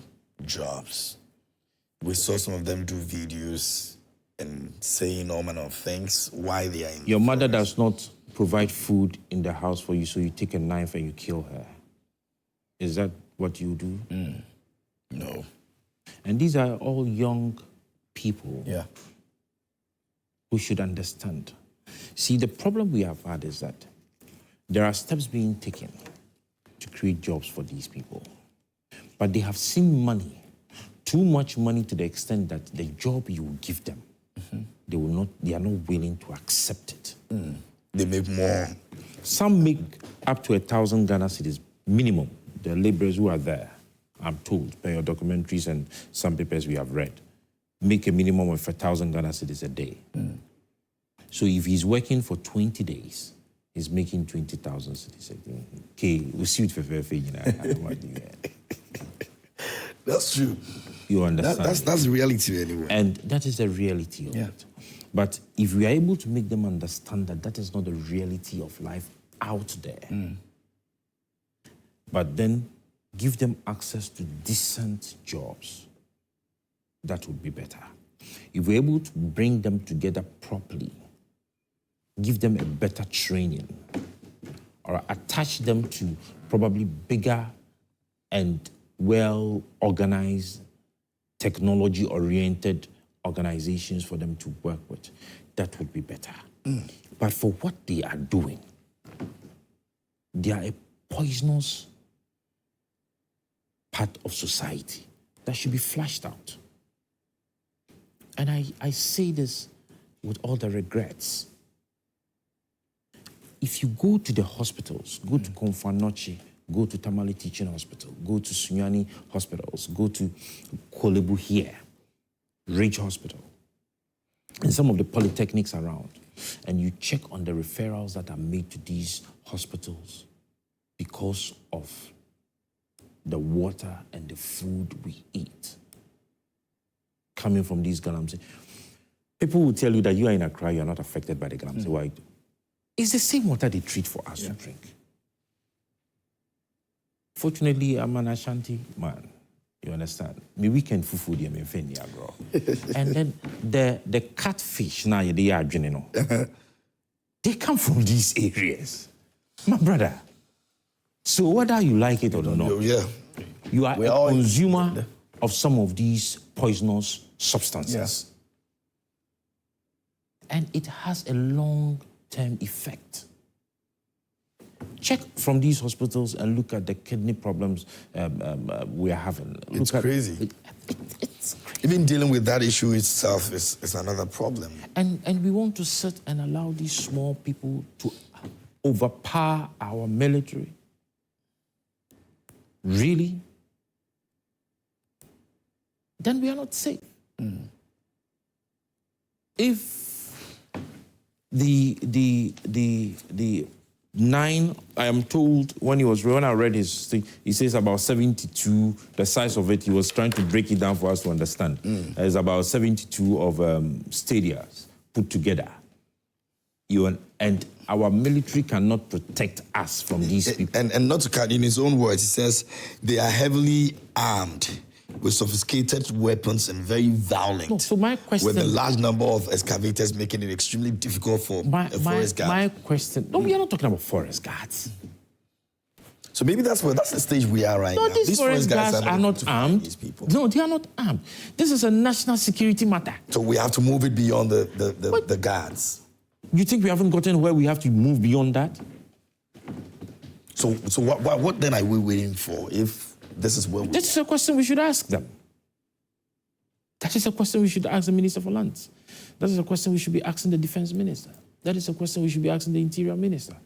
jobs. We saw some of them do videos and saying all manner of things, why they are in Your mother does not provide food in the house for you, so you take a knife and you kill her. Is that what you do? No. And these are all young people who should understand. See, the problem we have had is that there are steps being taken to create jobs for these people. But they have seen money, too much money to the extent that the job you will give them, they are not willing to accept it. They make more. Some make up to 1,000 Ghana cedis minimum. The laborers who are there, I'm told, by your documentaries and some papers we have read, make a minimum of 1,000 Ghana cedis a day. So if he's working for 20 days, he's making 20,000 cedis a day. Okay, we'll see it for That's true. You understand? That's the reality anyway. And that is the reality of it. But if we are able to make them understand that that is not the reality of life out there, but then give them access to decent jobs, that would be better. If we're able to bring them together properly, give them a better training, or attach them to probably bigger and well-organized, technology-oriented organizations for them to work with, that would be better. But for what they are doing, they are a poisonous part of society that should be flushed out. And I say this with all the regrets. If you go to the hospitals, go to Konfanochi, go to Tamale Teaching Hospital, go to Sunyani Hospitals, go to Kolebu here, Ridge Hospital, and some of the polytechnics around, and you check on the referrals that are made to these hospitals because of the water and the food we eat coming from these Galamsey. People will tell you that you are in Accra, you are not affected by the Galamsey. Why? It's the same water they treat for us to drink. Fortunately, I'm an Ashanti man. You understand? Me weekend fufu di me feni bro. And then the catfish now they are drinking. They come from these areas, my brother. So whether you like it or not, you are a consumer of some of these poisonous substances, and it has a long-term effect. Check from these hospitals and look at the kidney problems we are having. It's crazy. It's crazy. Even dealing with that issue itself is another problem. And we want to sit and allow these small people to overpower our military. Really? Then we are not safe. If the 9, I am told, when I read his thing, he says about 72, the size of it, he was trying to break it down for us to understand. There's about 72 of stadiums put together. And our military cannot protect us from these people. And not to cut, in his own words, he says they are heavily armed with sophisticated weapons and very violent. No, so my question... With a large number of excavators, making it extremely difficult for a forest guard. My question... No, we are not talking about forest guards. So maybe that's the stage we are right now. These forest guards are not armed. These people. No, they are not armed. This is a national security matter. So we have to move it beyond the guards. You think we haven't gotten where we have to move beyond that? So what then are we waiting for if this is where we... This is a question we should ask them. That is a question we should ask the Minister for Lands. That is a question we should be asking the Defense Minister. That is a question we should be asking the Interior Minister.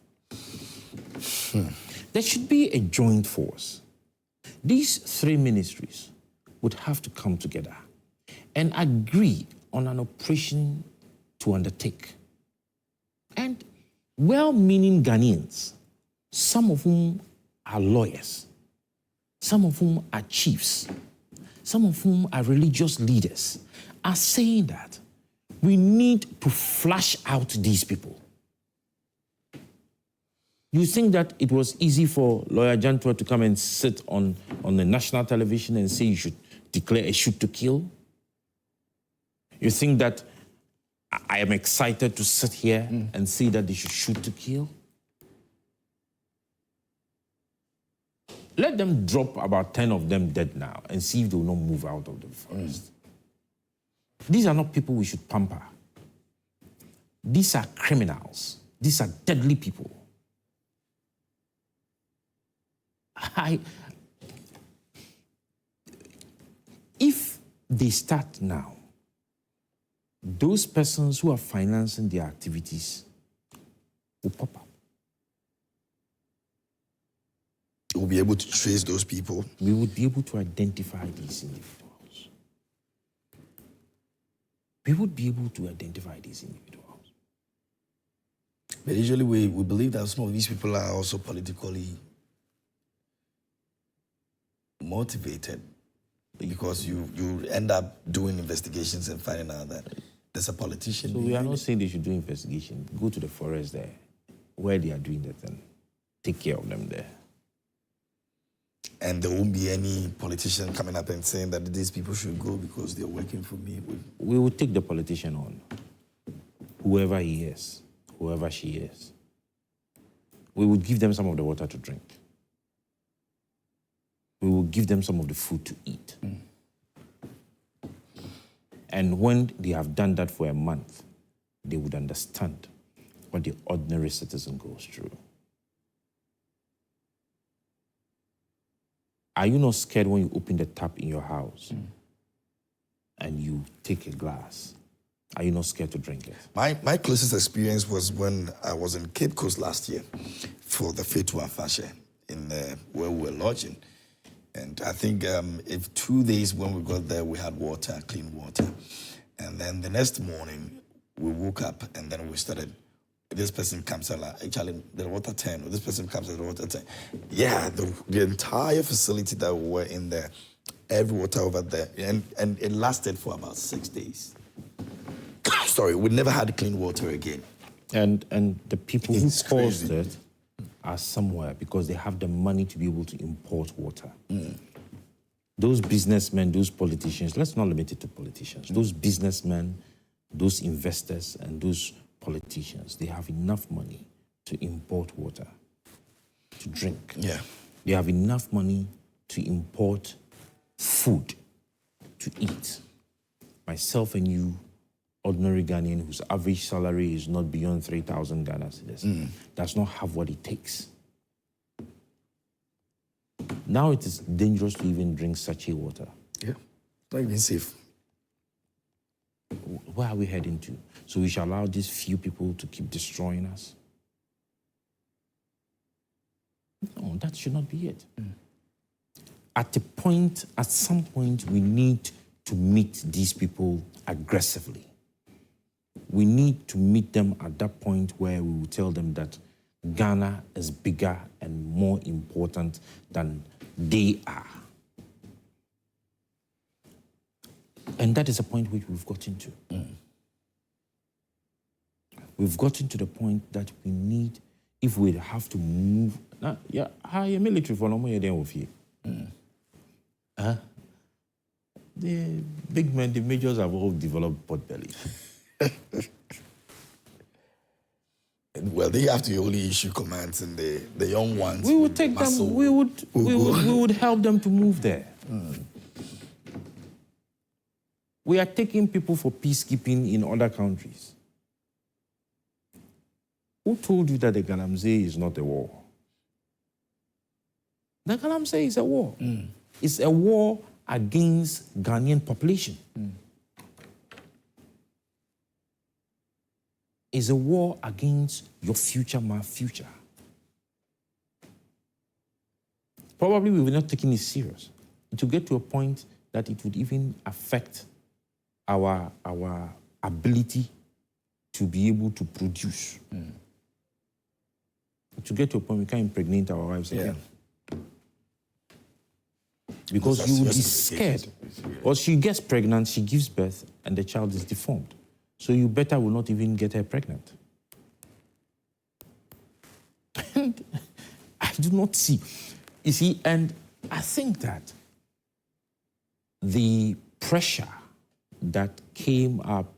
There should be a joint force. These 3 ministries would have to come together and agree on an operation to undertake. And well-meaning Ghanaians, some of whom are lawyers, some of whom are chiefs, some of whom are religious leaders, are saying that we need to flush out these people. You think that it was easy for Lawyer Jantua to come and sit on the national television and say you should declare a shoot to kill? You think that I am excited to sit here and say that they should shoot to kill? Let them drop about 10 of them dead now and see if they will not move out of the forest. These are not people we should pamper. These are criminals. These are deadly people. If they start now, those persons who are financing their activities will pop up. We'll be able to trace those people. We would be able to identify these individuals. We would be able to identify these individuals. But usually we believe that some of these people are also politically motivated, because you end up doing investigations and finding out that there's a politician. So we are not saying they should do investigation. Go to the forest there, where they are doing that, and take care of them there. And there won't be any politician coming up and saying that these people should go because they're working for me. We will take the politician on, whoever he is, whoever she is. We would give them some of the water to drink. We will give them some of the food to eat. And when they have done that for a month, they would understand what the ordinary citizen goes through. Are you not scared when you open the tap in your house and you take a glass? Are you not scared to drink it? My closest experience was when I was in Cape Coast last year for the Fetu Afashe where we were lodging. And I think if 2 days when we got there, we had water, clean water. And then the next morning, we woke up and then we started, this person comes and actually the water 10, or this person comes and the water 10. Yeah, the entire facility that we were in there, every water over there, and it lasted for about 6 days. Sorry, we never had clean water again. And the people who caused it are somewhere because they have the money to be able to import water. Those businessmen, those politicians, let's not limit it to politicians. Those businessmen, those investors, and those politicians, they have enough money to import water, to drink. Yeah. They have enough money to import food, to eat. Myself and you, ordinary Ghanaian whose average salary is not beyond 3,000 Ghana cedis, does not have what it takes. Now it is dangerous to even drink sachet water. Yeah, not even safe. Where are we heading to? So we shall allow these few people to keep destroying us? No, that should not be it. At some point, we need to meet these people aggressively. We need to meet them at that point where we will tell them that Ghana is bigger and more important than they are. And that is a point which we've gotten to. We've gotten to the point that we need, if we have to move, higher military for no more than you. The big men, the majors have all developed pot belly. Well, they have to only issue commands, and the young ones. We would take them. We would help them to move there. We are taking people for peacekeeping in other countries. Who told you that the Galamsey is not a war? The Galamsey is a war. It's a war against Ghanaian population. It's a war against your future, my future. Probably we were not taking it serious. To get to a point that it would even affect our ability to be able to produce. To get to a point we can't impregnate our wives again. Because you would be scared. Or she gets pregnant, she gives birth, and the child is deformed. So you better will not even get her pregnant. And I do not see. You see, and I think that the pressure that came up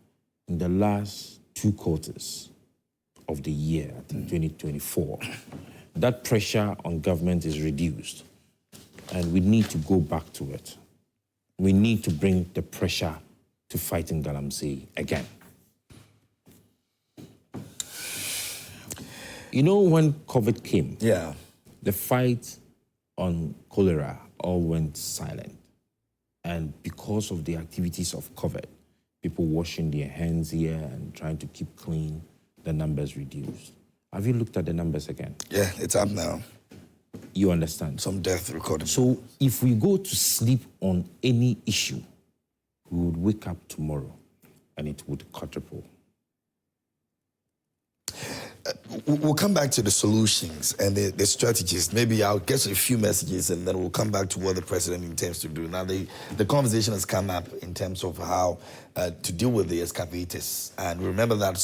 in the last 2 quarters of the year, I think 2024, that pressure on government is reduced. And we need to go back to it. We need to bring the pressure to fighting Galamsey again. You know, when COVID came, the fight on cholera all went silent. And because of the activities of COVID, people washing their hands here and trying to keep clean, the numbers reduced. Have you looked at the numbers again? Yeah, it's up now. You understand? Some death recorded. So if we go to sleep on any issue, we would wake up tomorrow and it would quadruple. We'll come back to the solutions and the strategies. Maybe I'll get a few messages and then we'll come back to what the president intends to do. Now, the conversation has come up in terms of how to deal with the excavators. And remember that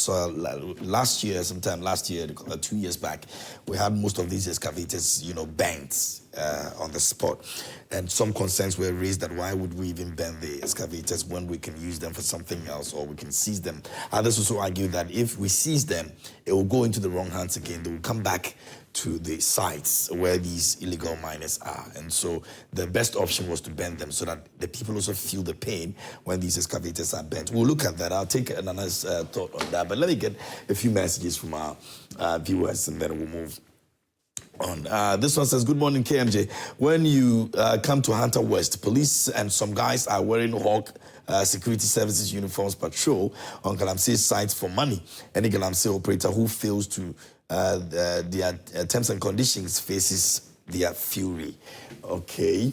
last year, 2 years back, we had most of these excavators, bent on the spot. And some concerns were raised that why would we even ban the excavators when we can use them for something else or we can seize them. Others also argue that if we seize them, it will go into the wrong hands again. They will come back to the sites where these illegal miners are. And so the best option was to ban them so that the people also feel the pain when these excavators are bent. We'll look at that. I'll take another thought on that. But let me get a few messages from our viewers and then we'll move on. This one says, good morning, KMJ. When you come to Hunter West, police and some guys are wearing Hawk Security Services uniforms patrol on Galamsey sites for money. Any Galamsey operator who fails to their terms and conditions faces their fury. Okay.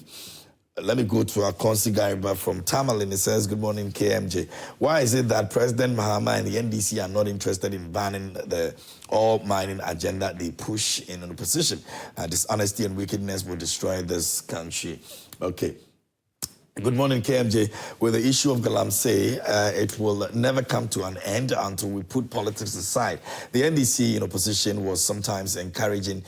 Let me go to our Konsi Gariba from Tamalin. It says, good morning, KMJ. Why is it that President Mahama and the NDC are not interested in banning the all mining agenda they push in an opposition? Dishonesty and wickedness will destroy this country. Okay. Good morning, KMJ. With the issue of Galamsey, it will never come to an end until we put politics aside. The NDC in opposition was sometimes encouraging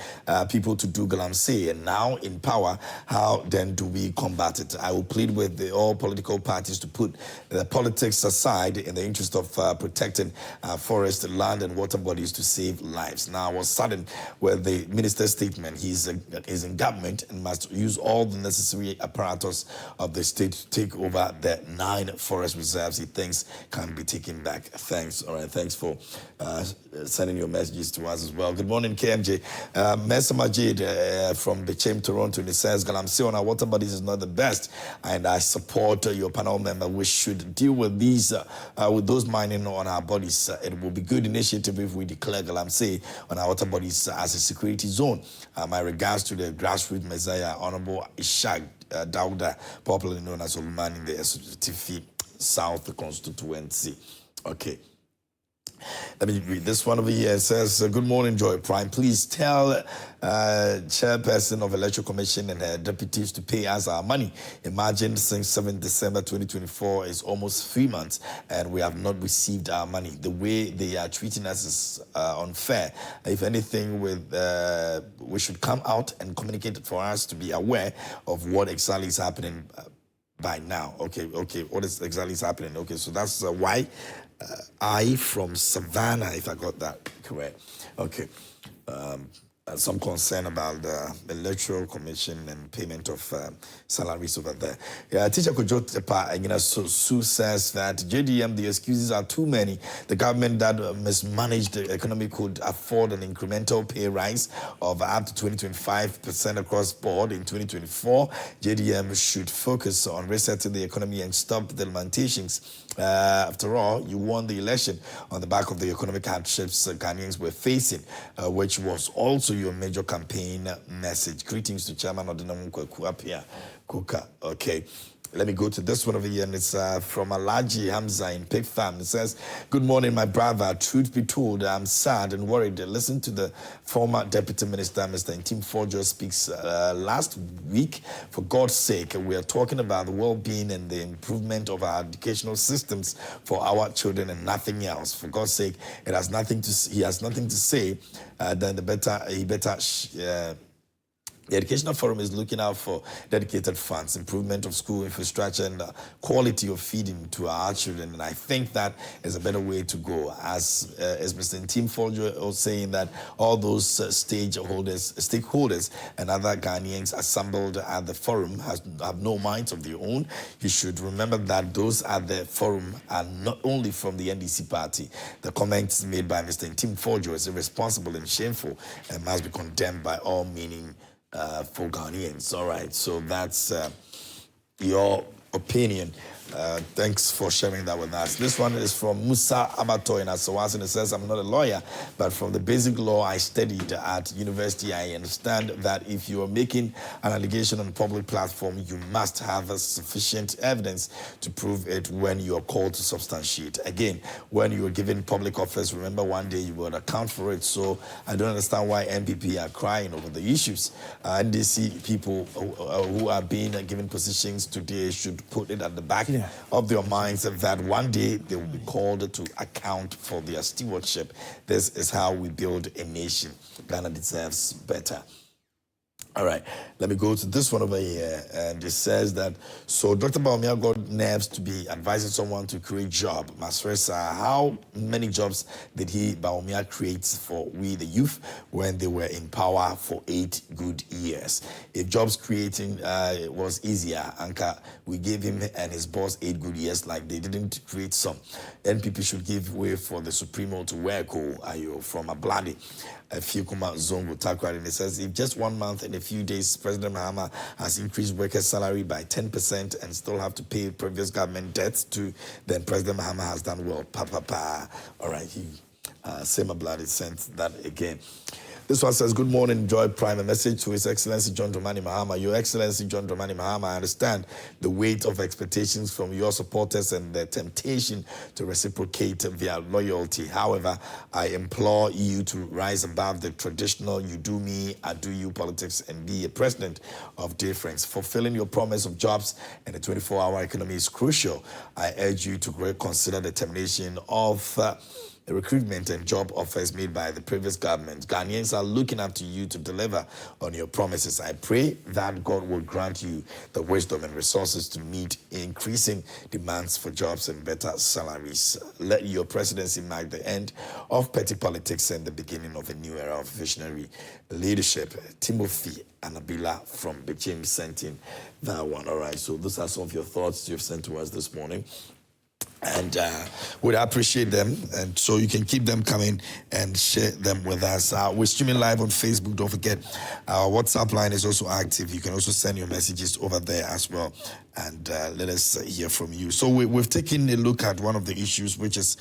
people to do Galamsey, and now in power, how then do we combat it? I will plead with all political parties to put the politics aside in the interest of protecting forest, land, and water bodies to save lives. Now, I was saddened with the minister's statement. He's in government and must use all the necessary apparatus of the state to take over the 9 forest reserves he thinks can be taken back. Thanks. All right. Thanks for sending your messages to us as well. Good morning, KMJ. Mesa Majid from the Cham, Toronto, and it says, Galamsey on our water bodies is not the best, and I support your panel member. We should deal with these, with those mining on our bodies. It will be good initiative if we declare Galamsey on our water bodies as a security zone. My regards to the grassroots messiah, Honorable Ishaq Dauda, popularly known as Olman in the Sh00t South constituency. Okay. Let me read this one over here. It says, good morning, Joy Prime. Please tell Chairperson of Electoral Commission and her deputies to pay us our money. Imagine since 7th December 2024 is almost 3 months and we have not received our money. The way they are treating us is unfair. If anything, we should come out and communicate for us to be aware of what exactly is happening by now. Okay, what is exactly is happening? Okay, so that's why I from Savannah, if I got that correct. Okay. Some concern about the Electoral Commission and payment of salaries over there. Yeah, Teacher Kojo Sue says that JDM, the excuses are too many. The government that mismanaged the economy could afford an incremental pay rise of up to 20-25% across board in 2024. JDM should focus on resetting the economy and stop the lamentations. After all, you won the election on the back of the economic hardships Ghanaians were facing, which was also your major campaign message. Greetings to Chairman Odinam Kwaku Kuka. Okay. Let me go to this one over here, and it's from Alaji Hamza in Pig Farm. It says, good morning, my brother. Truth be told, I'm sad and worried. Listen to the former Deputy Minister, Mr. Ntim Forjo, speaks last week. For God's sake, we are talking about the well-being and the improvement of our educational systems for our children and nothing else. For God's sake, he has nothing to say. Then the Educational Forum is looking out for dedicated funds, improvement of school infrastructure, and quality of feeding to our children. And I think that is a better way to go. As Mr. Ntim Forjo was saying, that all those stakeholders, and other Ghanaians assembled at the forum have no minds of their own. You should remember that those at the forum are not only from the NDC party. The comments made by Mr. Ntim Forjo is irresponsible and shameful and must be condemned by all meaning for Ghanaians. All right, so that's your opinion. Thanks for sharing that with us. This one is from Musa Abato in Asawasi. It says, I'm not a lawyer, but from the basic law I studied at university, I understand that if you are making an allegation on a public platform, you must have sufficient evidence to prove it when you are called to substantiate. Again, when you are given public office, remember one day you will account for it. So I don't understand why NPP are crying over the issues. NDC people who are being given positions today should put it at the back of their minds that one day they will be called to account for their stewardship. This is how we build a nation. Ghana deserves better. All right, let me go to this one over here. And it says that, so Dr. Baumia got nerves to be advising someone to create job. Masresa, how many jobs did Baumia create for we, the youth, when they were in power for 8 good years? If jobs creating was easier, Anka, we gave him and his boss 8 good years, like they didn't create some. NPP should give way for the Supremo to work, from a bloody. A few Zongo Takwari, and it says, if just 1 month and a few days, President Mahama has increased workers' salary by 10% and still have to pay previous government debts too, then President Mahama has done well. All right, Sema Bloody sent that again. This one says, good morning, Joy Prime. A message to His Excellency John Dramani Mahama. Your Excellency John Dramani Mahama, I understand the weight of expectations from your supporters and the temptation to reciprocate via loyalty. However, I implore you to rise above the traditional you do me, I do you politics and be a president of difference. Fulfilling your promise of jobs and a 24-hour economy is crucial. I urge you to consider the termination of the recruitment and job offers made by the previous government. Ghanaians are looking up to you to deliver on your promises. I pray that God will grant you the wisdom and resources to meet increasing demands for jobs and better salaries. Let your presidency mark the end of petty politics and the beginning of a new era of visionary leadership. Timothy Anabila from Bechim sent in that one. All right, so those are some of your thoughts you've sent to us this morning. And we'd appreciate them. And so you can keep them coming and share them with us. We're streaming live on Facebook. Don't forget, our WhatsApp line is also active. You can also send your messages over there as well. And let us hear from you. So we've taken a look at one of the issues, which is,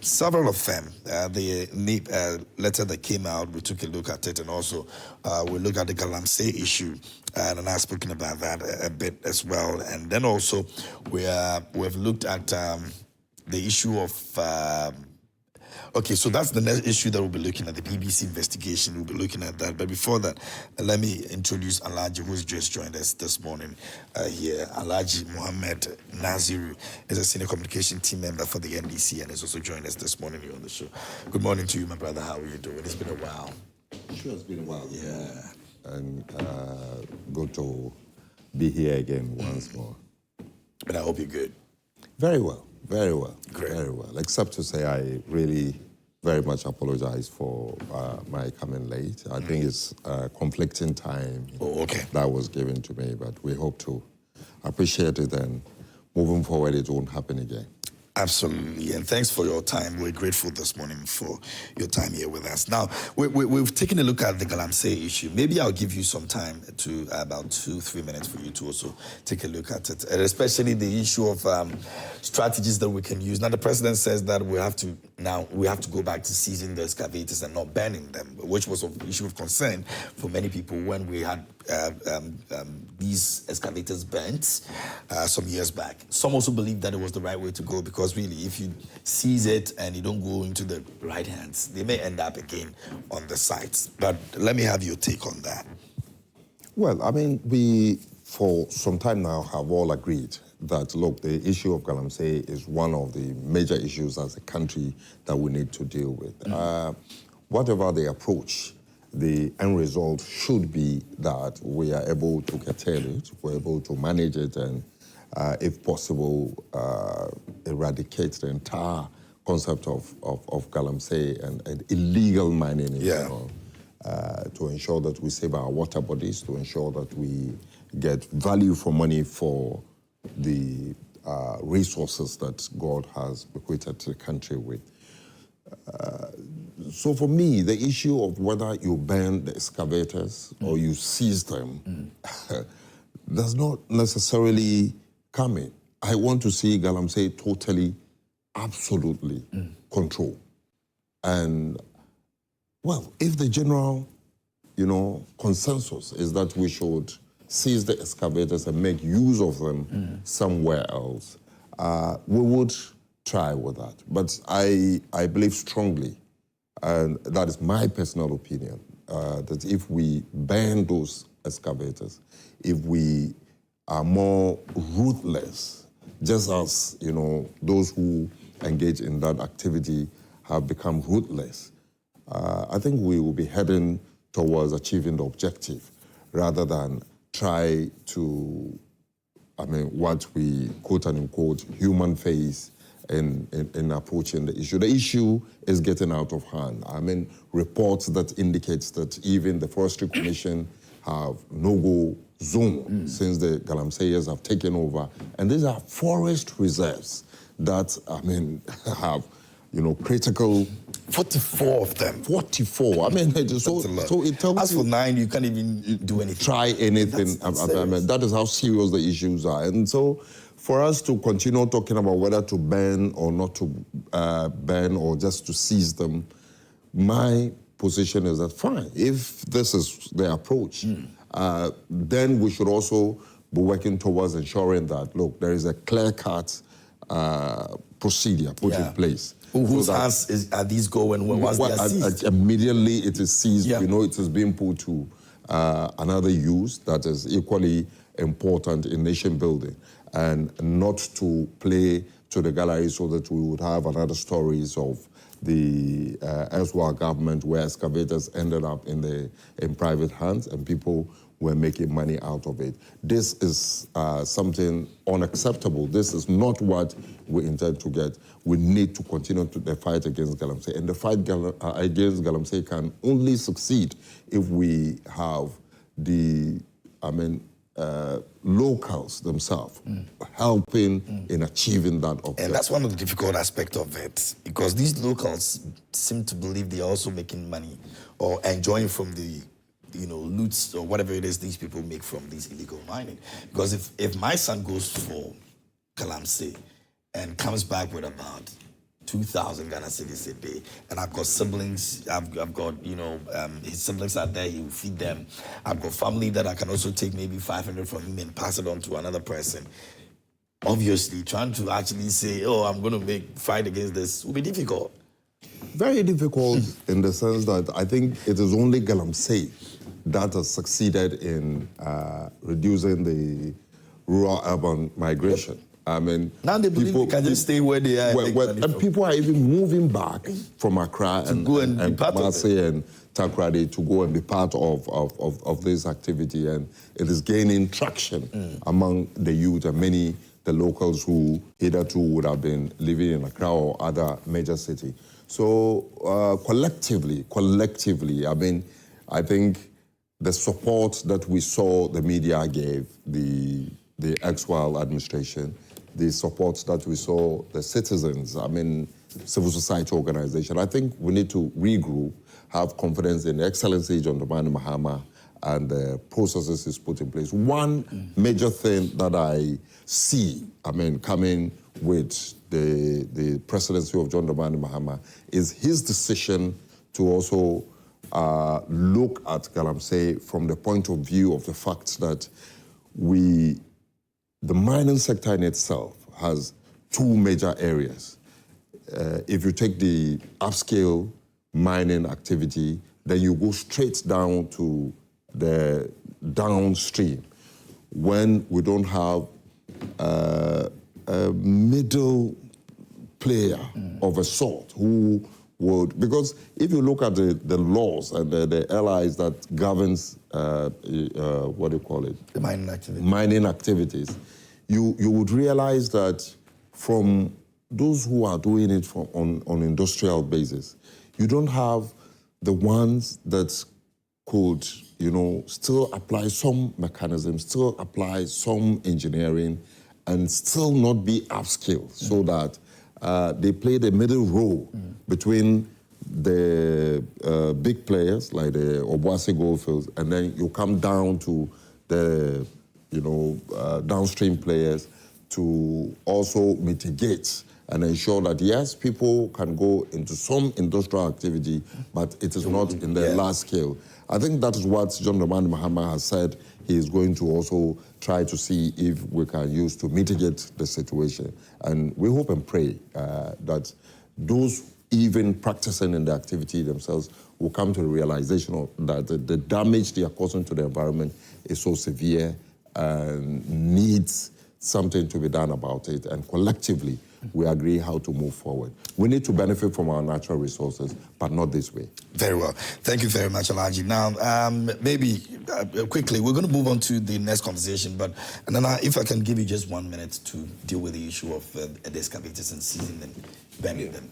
several of them. The letter that came out, we took a look at it. And also we look at the Galamsey issue. And I've spoken about that a bit as well. And then also we've looked at the issue of Okay, so that's the next issue that we'll be looking at, the BBC investigation. We'll be looking at that. But before that, let me introduce Alhaji, who's just joined us this morning here. Alhaji Mohammed Naziru is a senior communication team member for the NDC and has also joined us this morning here on the show. Good morning to you, my brother. How are you doing? It's been a while. Sure, it's been a while. Yeah. And good to be here again once more. But I hope you're good. Very well, very well. Great. Very well. Except to say I really very much apologize for my coming late. I think it's conflicting time that was given to me, but we hope to appreciate it, and moving forward it won't happen again. Absolutely, and thanks for your time. We're grateful this morning for your time here with us. Now, we've taken a look at the Galamsey issue. Maybe I'll give you some time to about 2-3 minutes for you to also take a look at it, and especially the issue of strategies that we can use. Now, the president says that we have to go back to seizing the excavators and not banning them, which was an issue of concern for many people when we had these excavators burnt some years back. Some also believe that it was the right way to go, because really, if you seize it and you don't go into the right hands, they may end up again on the sites. But let me have your take on that. Well, I mean, we, for some time now, have all agreed that, look, the issue of Galamsey is one of the major issues as a country that we need to deal with. Whatever the approach, the end result should be that we are able to curtail it, we're able to manage it, and if possible, eradicate the entire concept of Galamsey and illegal mining in general, to ensure that we save our water bodies, to ensure that we get value for money for the resources that God has bequeathed to the country with. So for me, the issue of whether you burn the excavators or you seize them does not necessarily come in. I want to see Galamsey totally, absolutely controlled. And, well, if the general, consensus is that we should seize the excavators and make use of them somewhere else, we would try with that. But I believe strongly, and that is my personal opinion, that if we ban those excavators, if we are more ruthless, just as, those who engage in that activity have become ruthless, I think we will be heading towards achieving the objective rather than try to, what we quote unquote human face in approaching the issue. The issue is getting out of hand. Reports that indicates that even the Forestry Commission have no-go zone since the Galamseyers have taken over. And these are forest reserves that, have, critical... 44 of them. 44. So it tells As for 9, you can't even do anything. Try anything. That is how serious the issues are. And so for us to continue talking about whether to ban or not to ban or just to seize them, my position is that fine, if this is the approach, then we should also be working towards ensuring that, look, there is a clear-cut procedure put in place. Whose hands are these going once they are seized? Immediately it is seized, it is being put to another use that is equally important in nation building, and not to play to the gallery so that we would have another stories of the Ezra government where excavators ended up in private hands and people were making money out of it. This is something unacceptable. This is not what we intend to get. We need to continue the fight against Galamsey. And the fight against Galamsey can only succeed if we have the, locals themselves helping in achieving that objective. And that's one of the difficult aspects of it, because these locals seem to believe they're also making money or enjoying from the loots or whatever it is these people make from these illegal mining. Because if my son goes for Galamsey and comes back with about 2,000 Ghana cedis a day, and I've got siblings, I've got, his siblings are there, he will feed them. I've got family that I can also take maybe 500 from him and pass it on to another person. Obviously, trying to actually say, I'm going to fight against this will be difficult. Very difficult in the sense that I think it is only Galamsey that has succeeded in reducing the rural-urban migration. I mean, now they believe they can just stay where they are. And people are even moving back from Accra and Kumasi and Takoradi to go and be part of this activity, and it is gaining traction among the youth and many the locals who hitherto would have been living in Accra or other major city. So collectively, I mean, I think the support that we saw the media gave the K1ll administration, the support that we saw the citizens, I mean, civil society organization, I think we need to regroup, have confidence in the Excellency John Dramani Mahama and the processes he's put in place. One major thing that I see, I mean, coming with the presidency of John Dramani Mahama is his decision to also look at Galamsey from the point of view of the fact that the mining sector in itself has two major areas. If you take the upscale mining activity, then you go straight down to the downstream when we don't have a middle player of a sort who would, because if you look at the laws and the LIs that governs, what do you call it? The mining activities. Mining activities, you would realize that from those who are doing it on industrial basis, you don't have the ones that could, you know, still apply some mechanisms, still apply some engineering, and still not be upskilled, so that they play the middle role between the big players like the Obuasi Goldfields, and then you come down to the, you know, downstream players to also mitigate and ensure that, yes, people can go into some industrial activity, but it is not in the large scale. I think that is what John Dramani Mahama has said he is going to also try to see if we can use to mitigate the situation. And we hope and pray that those even practicing in the activity themselves will come to the realization that the damage they are causing to the environment is so severe and needs something to be done about it. And collectively, we agree how to move forward. We need to benefit from our natural resources, but not this way. Very well. Thank you very much, Alhaji. Now, maybe quickly, we're going to move on to the next conversation, but and then if I can give you just 1 minute to deal with the issue of the excavators and seizing them, banning them.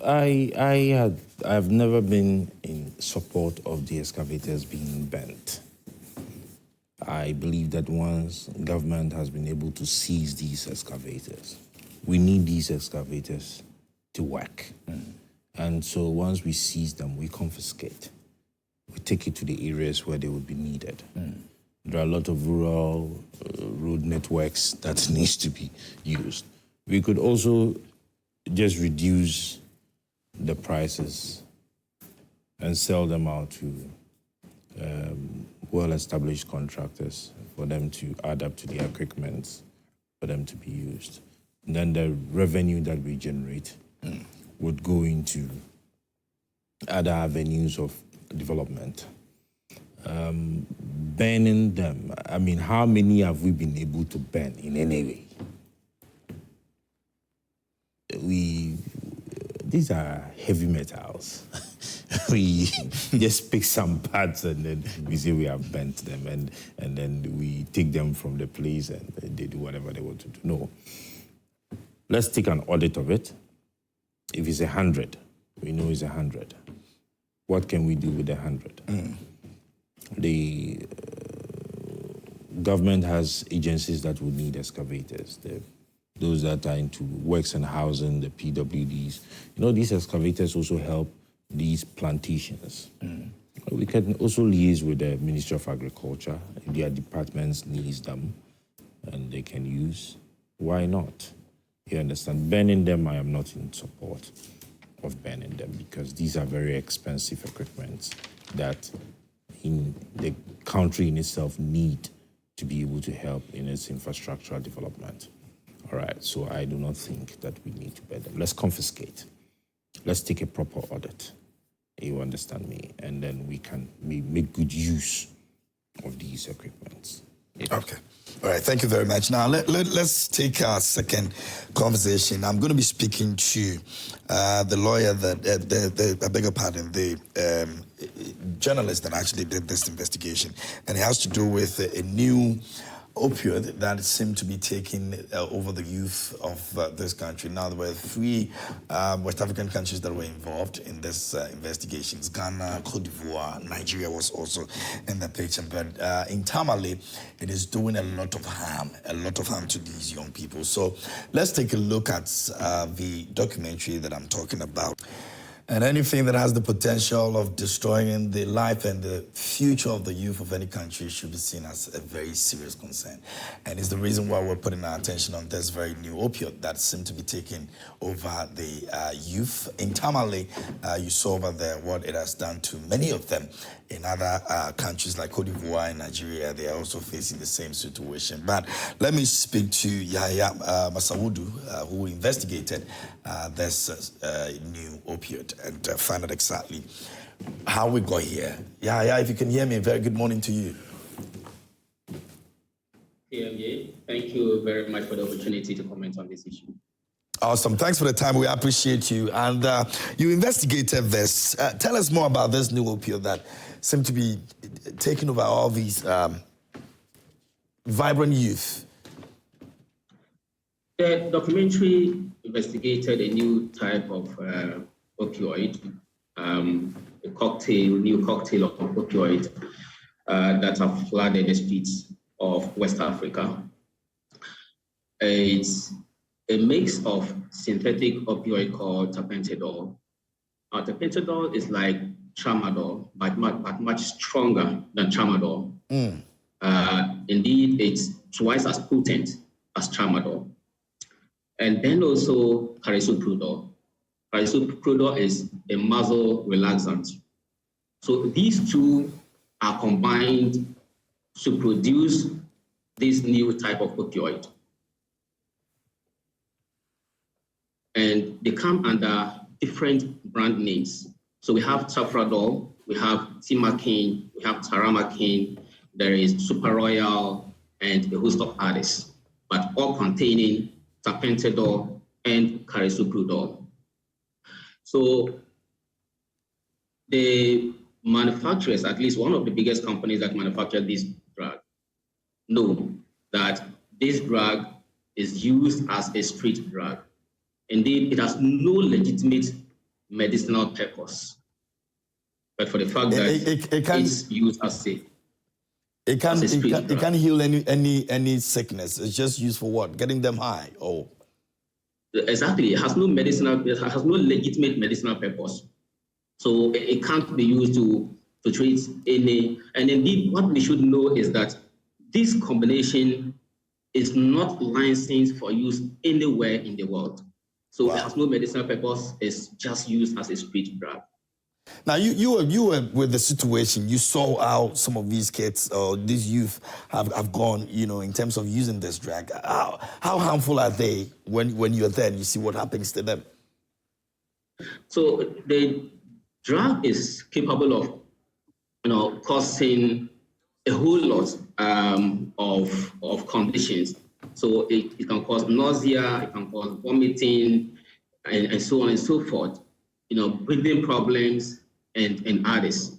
I've never been in support of the excavators being banned. I believe that once government has been able to seize these excavators, we need these excavators to work. And so once we seize them, we confiscate. We take it to the areas where they would be needed. There are a lot of rural road networks that needs to be used. We could also just reduce the prices and sell them out to well-established contractors for them to add up to the equipment for them to be used. And then the revenue that we generate would go into other avenues of development. Banning them, I mean, how many have we been able to ban in any way? These are heavy metals. We just pick some parts and then we say we have bent them, and then we take them from the place and they do whatever they want to do. No. Let's take an audit of it. If it's 100, we know it's 100. What can we do with the 100? The government has agencies that would need excavators. Those that are into works and housing, the PWDs. You know, these excavators also help these plantations. We can also liaise with the Ministry of Agriculture. If their departments needs them and they can use, why not? You understand? Banning them, I am not in support of banning them because these are very expensive equipment that in the country in itself need to be able to help in its infrastructural development. All right, so I do not think that we need to ban them. Let's confiscate. let's take a proper audit. You understand me? And then we can make good use of these equipments. Yes. Okay. All right. Thank you very much. Now, let's take our second conversation. I'm going to be speaking to the lawyer that, I beg your pardon, the journalist that actually did this investigation. And it has to do with a new opioid that seemed to be taking over the youth of this country. Now, there were three West African countries that were involved in this investigations. Ghana, Cote d'Ivoire, Nigeria was also in the picture. But in Tamale, it is doing a lot of harm to these young people. So let's take a look at the documentary that I'm talking about. And anything that has the potential of destroying the life and the future of the youth of any country should be seen as a very serious concern. And it's the reason why we're putting our attention on this very new opioid that seems to be taking over the youth. In Tamale, you saw over there what it has done to many of them. In other countries like Cote d'Ivoire and Nigeria, they are also facing the same situation. But let me speak to Yahya Masawudu, who investigated this new opioid and find out exactly how we got here. Yahya, if you can hear me, very good morning to you. PMJ, thank you very much for the opportunity to comment on this issue. Awesome. Thanks for the time. We appreciate you. And you investigated this. Tell us more about this new opioid that seemed to be taking over all these vibrant youth. The documentary investigated a new type of opioid, a new cocktail of opioid that have flooded the streets of West Africa. It's a mix of synthetic opioid called tapentadol. Tapentadol is like tramadol, but much stronger than tramadol. Indeed, it's twice as potent as tramadol. And then also carisoprodol. Carisoprodol is a muscle relaxant. So these two are combined to produce this new type of opioid. And they come under different brand names. So we have Tafradol, we have Timakin, we have Taramakin, there is Super Royal, and a host of others, but all containing tapentadol and carisoprodol. So the manufacturers, at least one of the biggest companies that manufacture this drug, know that this drug is used as a street drug. Indeed, it has no legitimate medicinal purpose, but for the fact that it's used as a it can't heal any sickness. It's just used for what? Getting them high. Oh, exactly. It has no legitimate medicinal purpose, so it can't be used to treat any. And indeed, what we should know is that this combination is not licensed for use anywhere in the world. So It has no medicinal purpose. It's just used as a street drug. Now, you were with the situation. You saw how some of these kids or these youth have gone, in terms of using this drug. How harmful are they when you're there and you see what happens to them? So the drug is capable of, causing a whole lot of conditions. So it can cause nausea, it can cause vomiting, and so on and so forth. Breathing problems and others.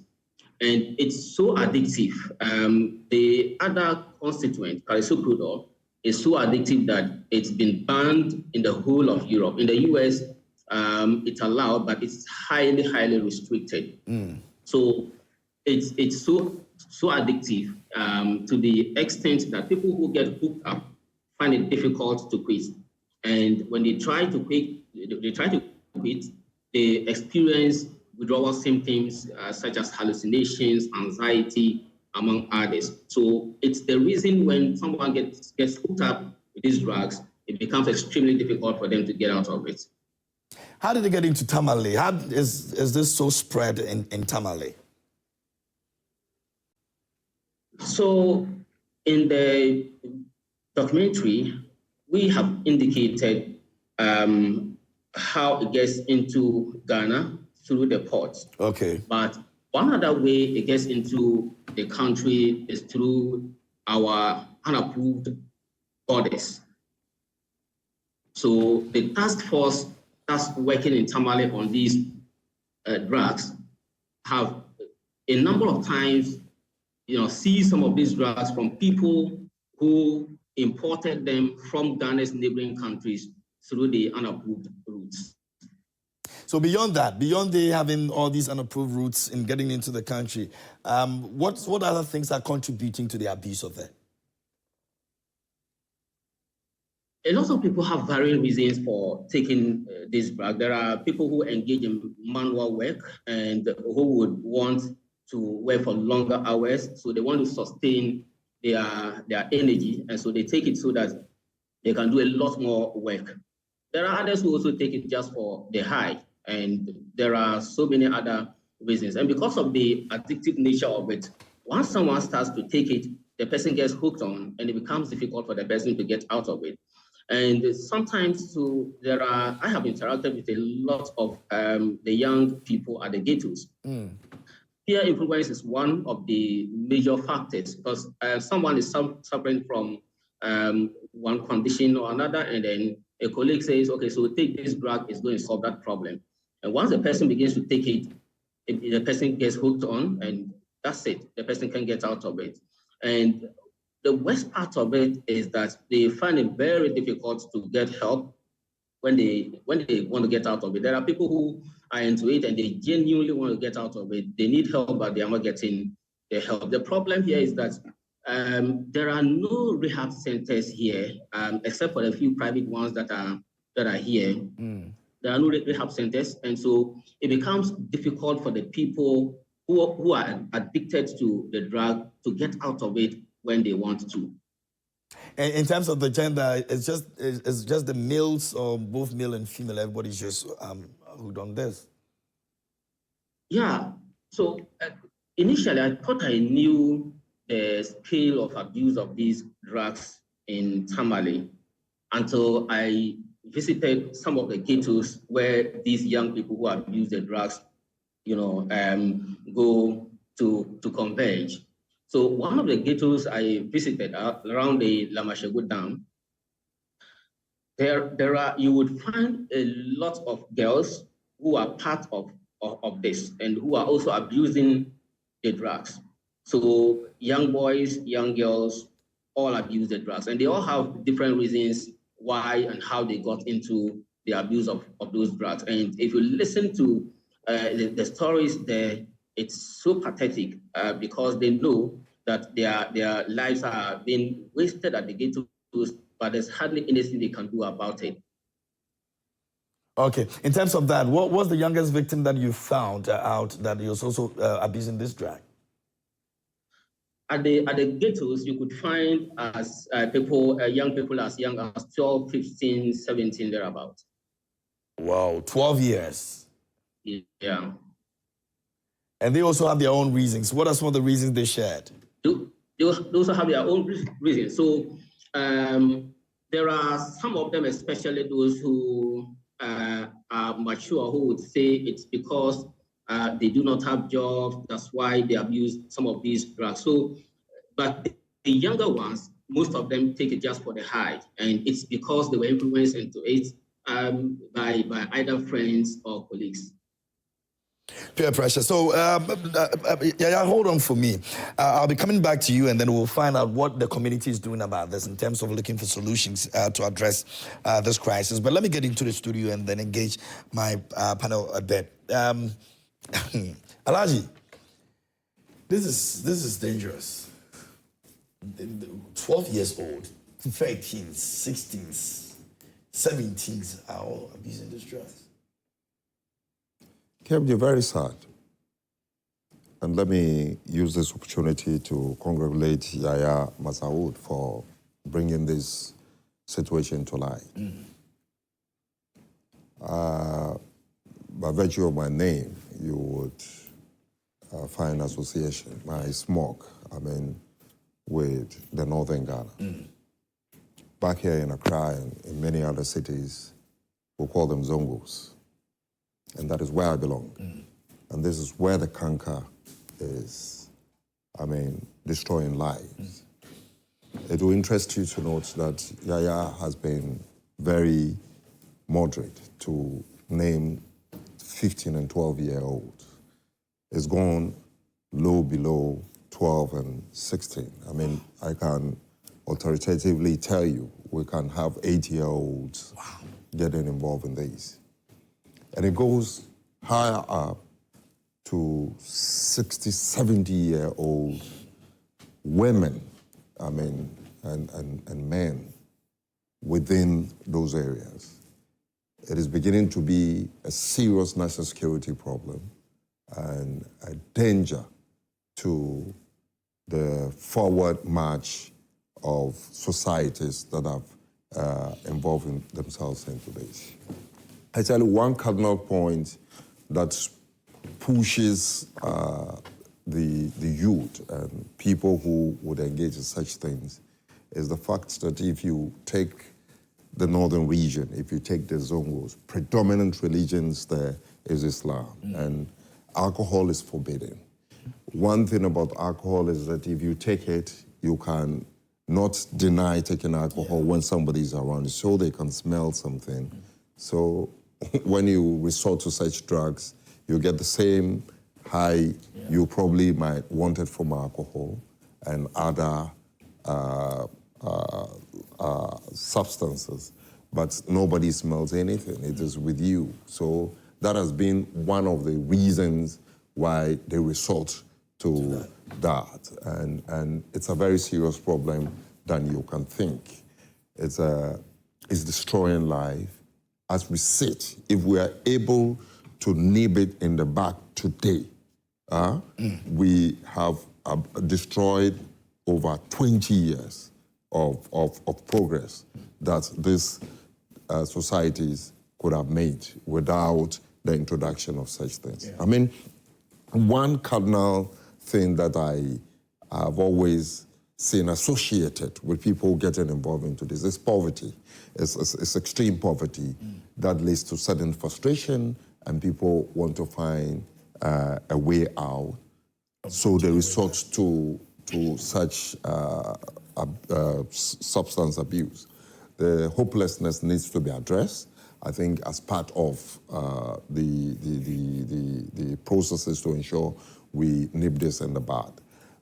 And it's so addictive. The other constituent, carisoprodol, is so addictive that it's been banned in the whole of Europe. In the US, it's allowed, but it's highly, highly restricted. So it's so addictive to the extent that people who get hooked up find it difficult to quit. And when they try to quit, they experience withdrawal symptoms such as hallucinations, anxiety, among others. So it's the reason when someone gets hooked up with these drugs, it becomes extremely difficult for them to get out of it. How did they get into Tamale? How is this so spread in Tamale? So in the documentary, we have indicated how it gets into Ghana through the ports. Okay. But one other way it gets into the country is through our unapproved borders. So the task force that's working in Tamale on these drugs have a number of times, seized some of these drugs from people who imported them from Ghana's neighboring countries through the unapproved routes. So beyond that, beyond they having all these unapproved routes in getting into the country, what other things are contributing to the abuse of that? A lot of people have varying reasons for taking this drug. There are people who engage in manual work and who would want to work for longer hours, so they want to sustain their energy, and so they take it so that they can do a lot more work. There are others who also take it just for the high, and there are so many other reasons. And because of the addictive nature of it, once someone starts to take it, the person gets hooked on, and it becomes difficult for the person to get out of it. And sometimes I have interacted with a lot of the young people at the ghettos. Peer influence is one of the major factors, because someone is suffering from one condition or another, and then a colleague says, okay, so take this drug, it's going to solve that problem. And once the person begins to take it, the person gets hooked on, and that's it. The person can get out of it. And the worst part of it is that they find it very difficult to get help when they want to get out of it. There are people who are into it and they genuinely want to get out of it. They need help, but they are not getting the help. The problem here is that there are no rehab centers here, except for a few private ones that are here. There are no rehab centers, and so it becomes difficult for the people who are addicted to the drug to get out of it when they want to. In terms of the gender, it's just the males, or both male and female, everybody's just hooked on this? Yeah. So initially, I thought I knew the scale of abuse of these drugs in Tamale until I visited some of the ghettos where these young people who abuse the drugs, go to converge. So one of the ghettos I visited around the Lamashego Dam, you would find a lot of girls who are part of this and who are also abusing the drugs. So young boys, young girls, all abuse the drugs, and they all have different reasons why and how they got into the abuse of those drugs. And if you listen to the stories there, it's so pathetic because they know that their lives are being wasted at the ghettos, but there's hardly anything they can do about it. Okay. In terms of that, what was the youngest victim that you found out that he was also abusing this drug? At the ghettos, you could find as young people as young as 12, 15, 17, thereabouts. Wow, 12 years. Yeah. And they also have their own reasons. What are some of the reasons they shared? They also have their own reasons. So there are some of them, especially those who are mature, who would say it's because they do not have jobs. That's why they abuse some of these drugs. So, but the younger ones, most of them take it just for the high, and it's because they were influenced into it by either friends or colleagues. Peer pressure. So, yeah, hold on for me. I'll be coming back to you, and then we'll find out what the community is doing about this in terms of looking for solutions to address this crisis. But let me get into the studio and then engage my panel a bit. Alaji, this is dangerous. 12 years old, 13s, 16s, 17s are all abusing this drug. Kept very sad. And let me use this opportunity to congratulate Yaya Masaoud for bringing this situation to light. By virtue of my name, you would find association, my smoke, with the Northern Ghana. Back here in Accra and in many other cities, we'll call them Zongos. And that is where I belong. And this is where the canker is, destroying lives. It will interest you to note that Yaya has been very moderate to name 15 and 12-year-olds. It's gone low below 12 and 16. I can authoritatively tell you we can have 8-year-olds getting involved in these. And it goes higher up to 60, 70-year-old women, and men within those areas. It is beginning to be a serious national security problem and a danger to the forward march of societies that have involved themselves into this. I tell you one cardinal point that pushes the youth and people who would engage in such things is the fact that if you take the northern region, if you take the Zongos, predominant religions there is Islam, and alcohol is forbidden. One thing about alcohol is that if you take it, you can not deny taking alcohol when somebody's around, so they can smell something. So when you resort to such drugs, you get the same high you probably might want it from alcohol and other substances, but nobody smells anything. It is with you. So that has been one of the reasons why they resort to that. And it's a very serious problem than you can think. It's destroying life. As we sit, if we are able to nib it in the back today, we have destroyed over 20 years of progress that these societies could have made without the introduction of such things. Yeah. One cardinal thing that I have always seen associated with people getting involved into this is poverty. It's extreme poverty that leads to sudden frustration, and people want to find a way out. So they resort to such substance abuse. The hopelessness needs to be addressed. I think as part of the processes to ensure we nip this in the bud,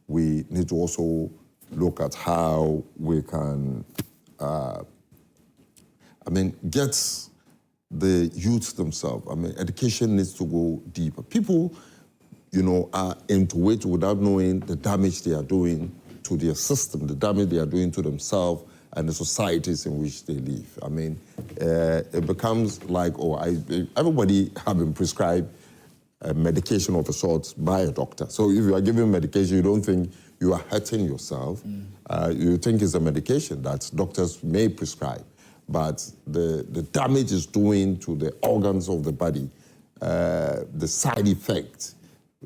we need to also look at how we can, get the youth themselves. Education needs to go deeper. People, are into it without knowing the damage they are doing to their system, the damage they are doing to themselves and the societies in which they live. It becomes like, everybody have been prescribed a medication of a sort by a doctor. So if you are given medication, you don't think you are hurting yourself. You think it's a medication that doctors may prescribe. But the damage is doing to the organs of the body, the side effects,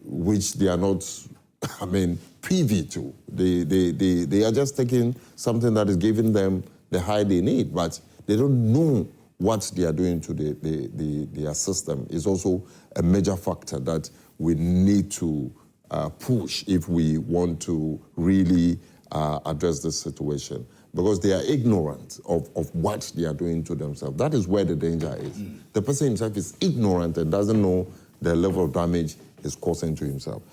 which they are not, privy to. They are just taking something that is giving them the high they need, but they don't know what they are doing to their system. Is also a major factor that we need to push if we want to really address this situation, because they are ignorant of what they are doing to themselves. That is where the danger is. The person himself is ignorant and doesn't know the level of damage is causing to himself.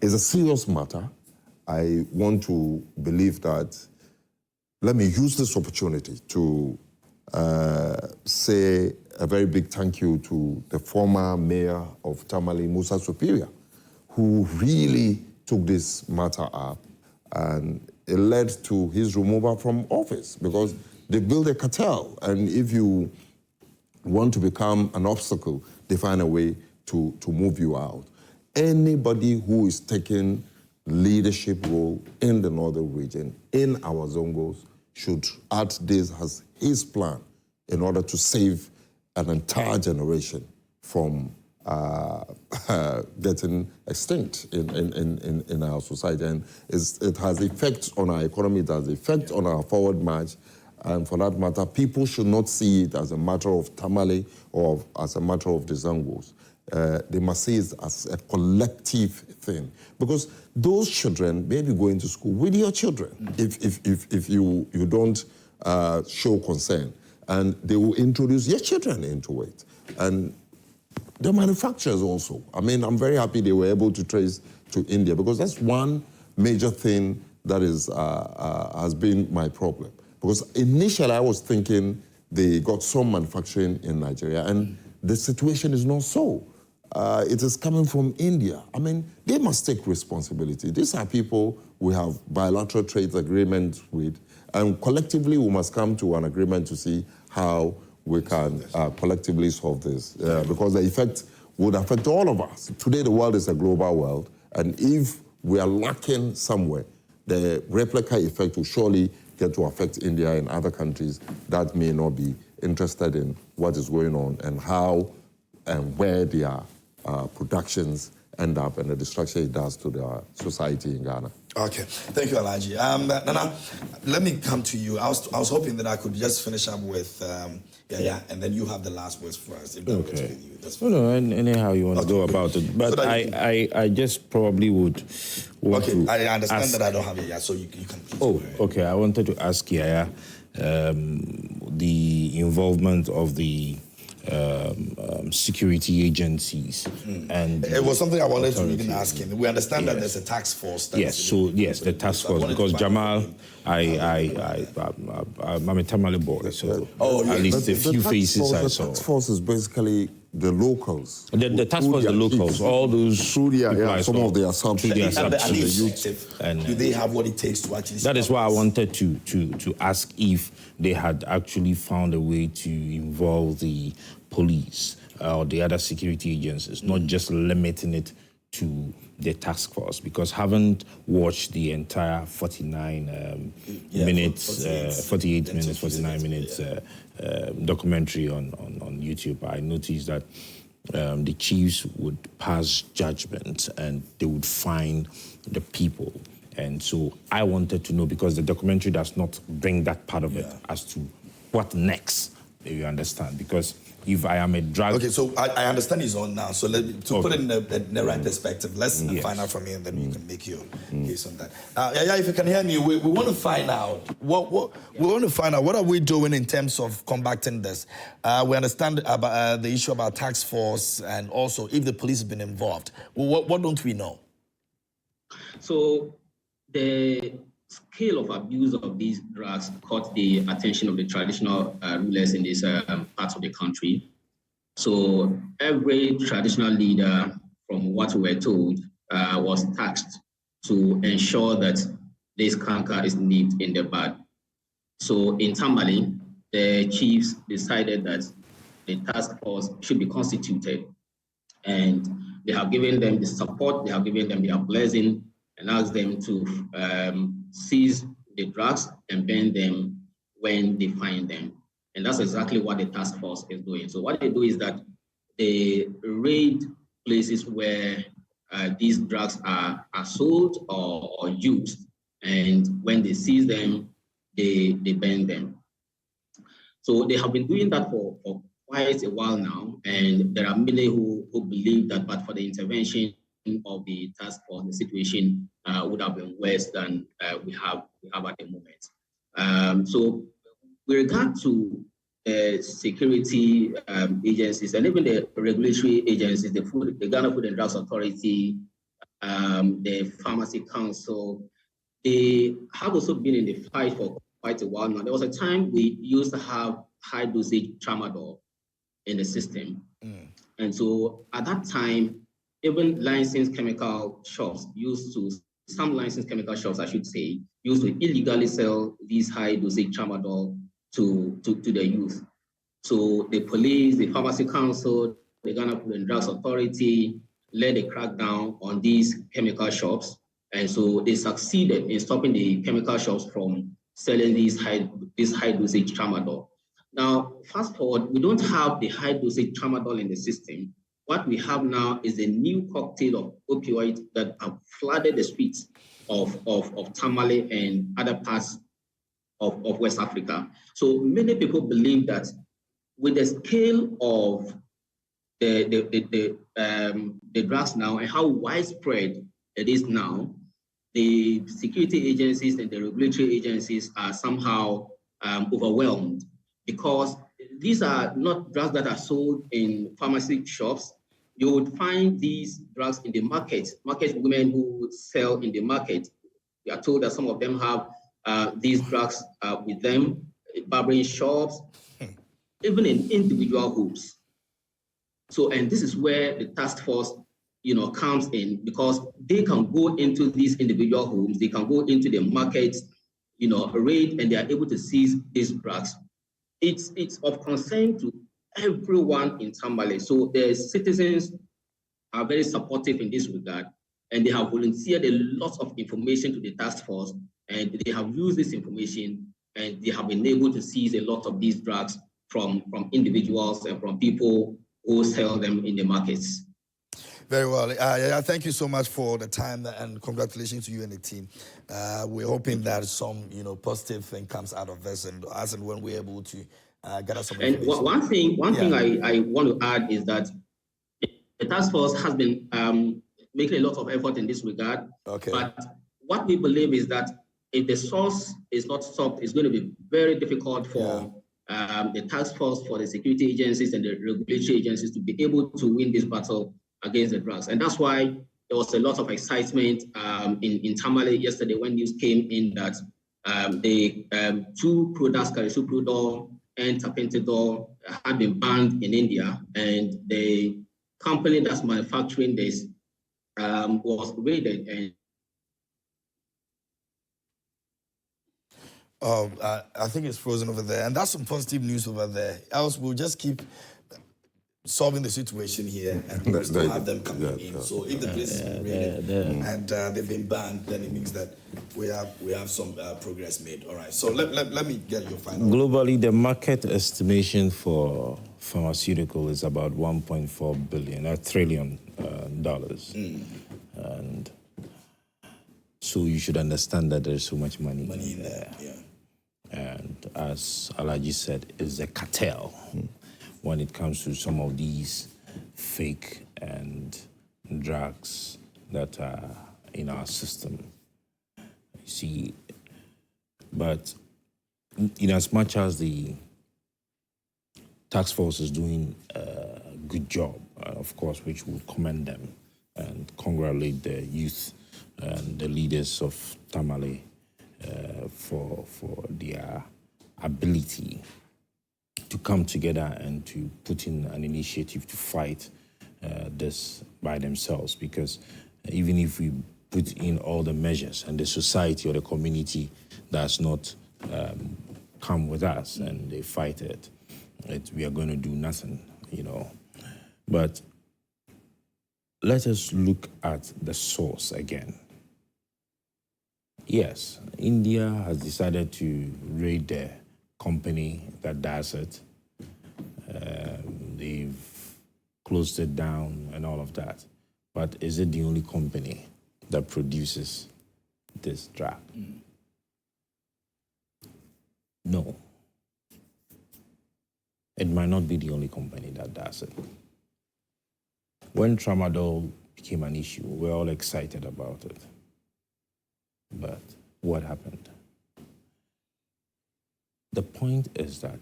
It's a serious matter. I want to believe that, let me use this opportunity to say a very big thank you to the former mayor of Tamale, Musa Superior, who really took this matter up, and it led to his removal from office because they built a cartel, and if you want to become an obstacle, they find a way to move you out. Anybody who is taking leadership role in the northern region, in our Zongos, should add this as his plan in order to save an entire generation from getting extinct in our society. And it has effects on our economy, it has effects on our forward march, And for that matter, people should not see it as a matter of tamale or as a matter of the Zangos. They must see it as a collective thing. Because those children may be going to school with your children if you don't show concern. And they will introduce your children into it. And the manufacturers also. I mean, I'm very happy they were able to trace to India, because that's one major thing that is has been my problem. Because initially I was thinking they got some manufacturing in Nigeria, and the situation is not so. It is coming from India. I mean, they must take responsibility. These are people we have bilateral trade agreements with, and collectively we must come to an agreement to see how we can collectively solve this. Because the effect would affect all of us. Today the world is a global world, and if we are lacking somewhere, the replica effect will surely get to affect India and other countries that may not be interested in what is going on and how and where their productions end up and the destruction it does to the society in Ghana. Okay, thank you, Alhaji. Nana, let me come to you. I was hoping that I could just finish up with and then you have the last words first. If that works with you, that's fine. No, anyhow you want to go about it. But so I just probably would want to I understand that I don't have it yet, so you can please. Oh, okay. I wanted to ask Yaya the involvement of the security agencies, and it was something I wanted to even ask him. We understand that there's a task force. The task force, because Jamal, I'm a Tamale boy, so at least a few faces I saw. The task force is basically the locals. The task force, the locals, all those some of the assumptions. And do they have what it takes to actually? That is why I wanted to ask if they had actually found a way to involve the police or the other security agencies, not just limiting it to the task force, because haven't watched the entire 49 minutes, 49 minutes documentary on YouTube. I noticed that the chiefs would pass judgment and they would fine the people. And so I wanted to know, because the documentary does not bring that part of it, as to what next, you understand, because if I am a drug... Okay, so I understand he's on now. So put it in the right perspective, let's find out from you, and then you can make your case on that. If you can hear me, we want to find out what are we doing in terms of combating this. We understand about the issue about task force, and also if the police have been involved. What don't we know? So the scale of abuse of these drugs caught the attention of the traditional rulers in these parts of the country. So every traditional leader, from what we were told, was tasked to ensure that this canker is nipped in the bud. So in Tamale, the chiefs decided that the task force should be constituted, and they have given them the support, they have given them their blessing, and asked them to seize the drugs and burn them when they find them. And that's exactly what the task force is doing. So what they do is that they raid places where these drugs are sold or used, and when they seize them, they burn them. So they have been doing that for quite a while now, and there are many who believe that but for the intervention of the task force, the situation would have been worse than we have at the moment. So with regard to security agencies and even the regulatory agencies, the Ghana Food and Drugs Authority, the Pharmacy Council, they have also been in the fight for quite a while now. There was a time we used to have high dosage tramadol in the system. And so at that time, even licensed chemical shops some licensed chemical shops, I should say, used to illegally sell these high dosage tramadol to the youth. So the police, the Pharmacy Council, the Ghana Food and Drugs Authority led a crackdown on these chemical shops. And so they succeeded in stopping the chemical shops from selling these high dosage tramadol. Now, fast forward, we don't have the high dosage tramadol in the system. What we have now is a new cocktail of opioids that have flooded the streets of Tamale and other parts of West Africa. So many people believe that with the scale of the drugs now and how widespread it is now, the security agencies and the regulatory agencies are somehow overwhelmed, because these are not drugs that are sold in pharmacy shops. You would find these drugs in the market women who would sell in the market. We are told that some of them have these drugs with them, barbering shops, even in individual homes. So, and this is where the task force, comes in, because they can go into these individual homes, they can go into the markets, raid, and they are able to seize these drugs. It's of concern to everyone in Tamale. So the citizens are very supportive in this regard, and they have volunteered a lot of information to the task force, and they have used this information, and they have been able to seize a lot of these drugs from individuals and from people who sell them in the markets. Very well. Thank you so much for the time, and congratulations to you and the team. We're hoping that some, positive thing comes out of this, and as and when we're able to gather some information. And one thing I want to add is that the task force has been making a lot of effort in this regard. Okay. But what we believe is that if the source is not stopped, it's going to be very difficult for the task force, for the security agencies and the regulatory agencies to be able to win this battle against the drugs. And that's why there was a lot of excitement in Tamale yesterday when news came in that the two products, Carisoprodol and Tapentadol, had been banned in India, and the company that's manufacturing this was raided. And I think it's frozen over there, and that's some positive news over there. Else we'll just keep solving the situation here, and we'll still have them coming in. So if the place is raided and they've been banned, then it means that we have some progress made. All right. So let me get your final. Globally, the market estimation for pharmaceutical is about $1.4 trillion dollars, and so you should understand that there's so much money in there. Yeah. And as Alaji said, it's a cartel when it comes to some of these fake and drugs that are in our system. You see, but in as much as the task force is doing a good job, of course, which would commend them and congratulate the youth and the leaders of Tamale for their ability to come together and to put in an initiative to fight this by themselves. Because even if we put in all the measures and the society or the community does not come with us and they fight it, we are going to do nothing, But let us look at the source again. Yes, India has decided to raid the company that does it. They've closed it down and all of that. But is it the only company that produces this drug? No. It might not be the only company that does it. When tramadol became an issue, we're all excited about it. But what happened? The point is that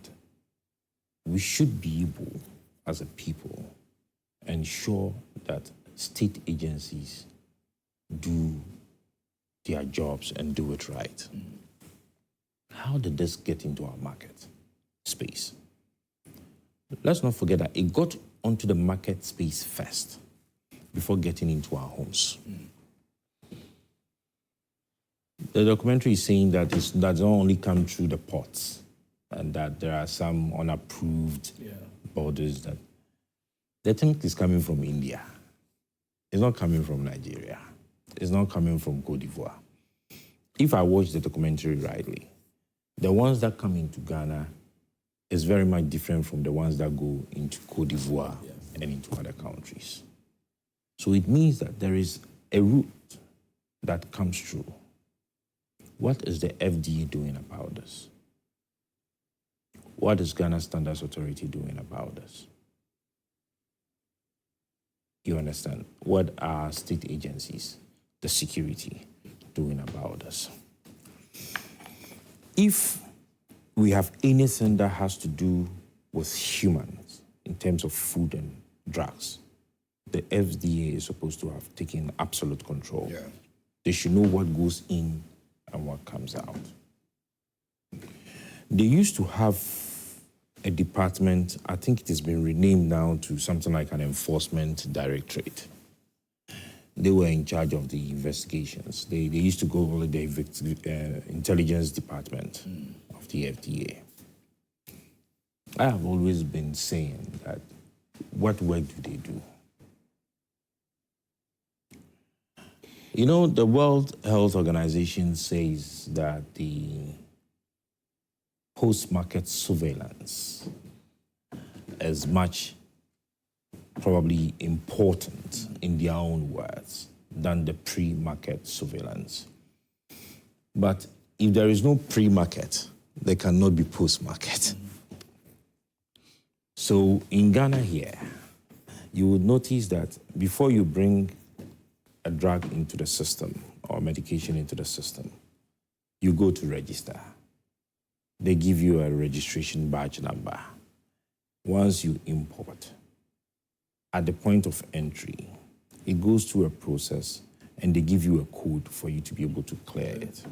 we should be able, as a people, ensure that state agencies do their jobs and do it right. How did this get into our market space? Let's not forget that it got onto the market space first before getting into our homes. The documentary is saying that it does not only come through the ports, and that there are some unapproved borders that the thing is coming from India. It's not coming from Nigeria. It's not coming from Cote d'Ivoire. If I watch the documentary rightly, the ones that come into Ghana is very much different from the ones that go into Cote d'Ivoire and into other countries. So it means that there is a route that comes through what is the FDA doing about this? What is Ghana Standards Authority doing about this? You understand? What are state agencies, the security, doing about this? If we have anything that has to do with humans in terms of food and drugs, the FDA is supposed to have taken absolute control. Yeah. They should know what goes in and what comes out. They used to have a department, I think it has been renamed now to something like an enforcement directorate. They were in charge of the investigations. They used to go over the intelligence department of the FDA. I have always been saying that, what work do they do? You know, the World Health Organization says that the post-market surveillance is much probably important, in their own words, than the pre-market surveillance. But if there is no pre-market, there cannot be post-market. So in Ghana here, you would notice that before you bring a drug into the system or medication into the system, you go to register. They give you a registration badge number. Once you import, at the point of entry, it goes through a process and they give you a code for you to be able to clear it.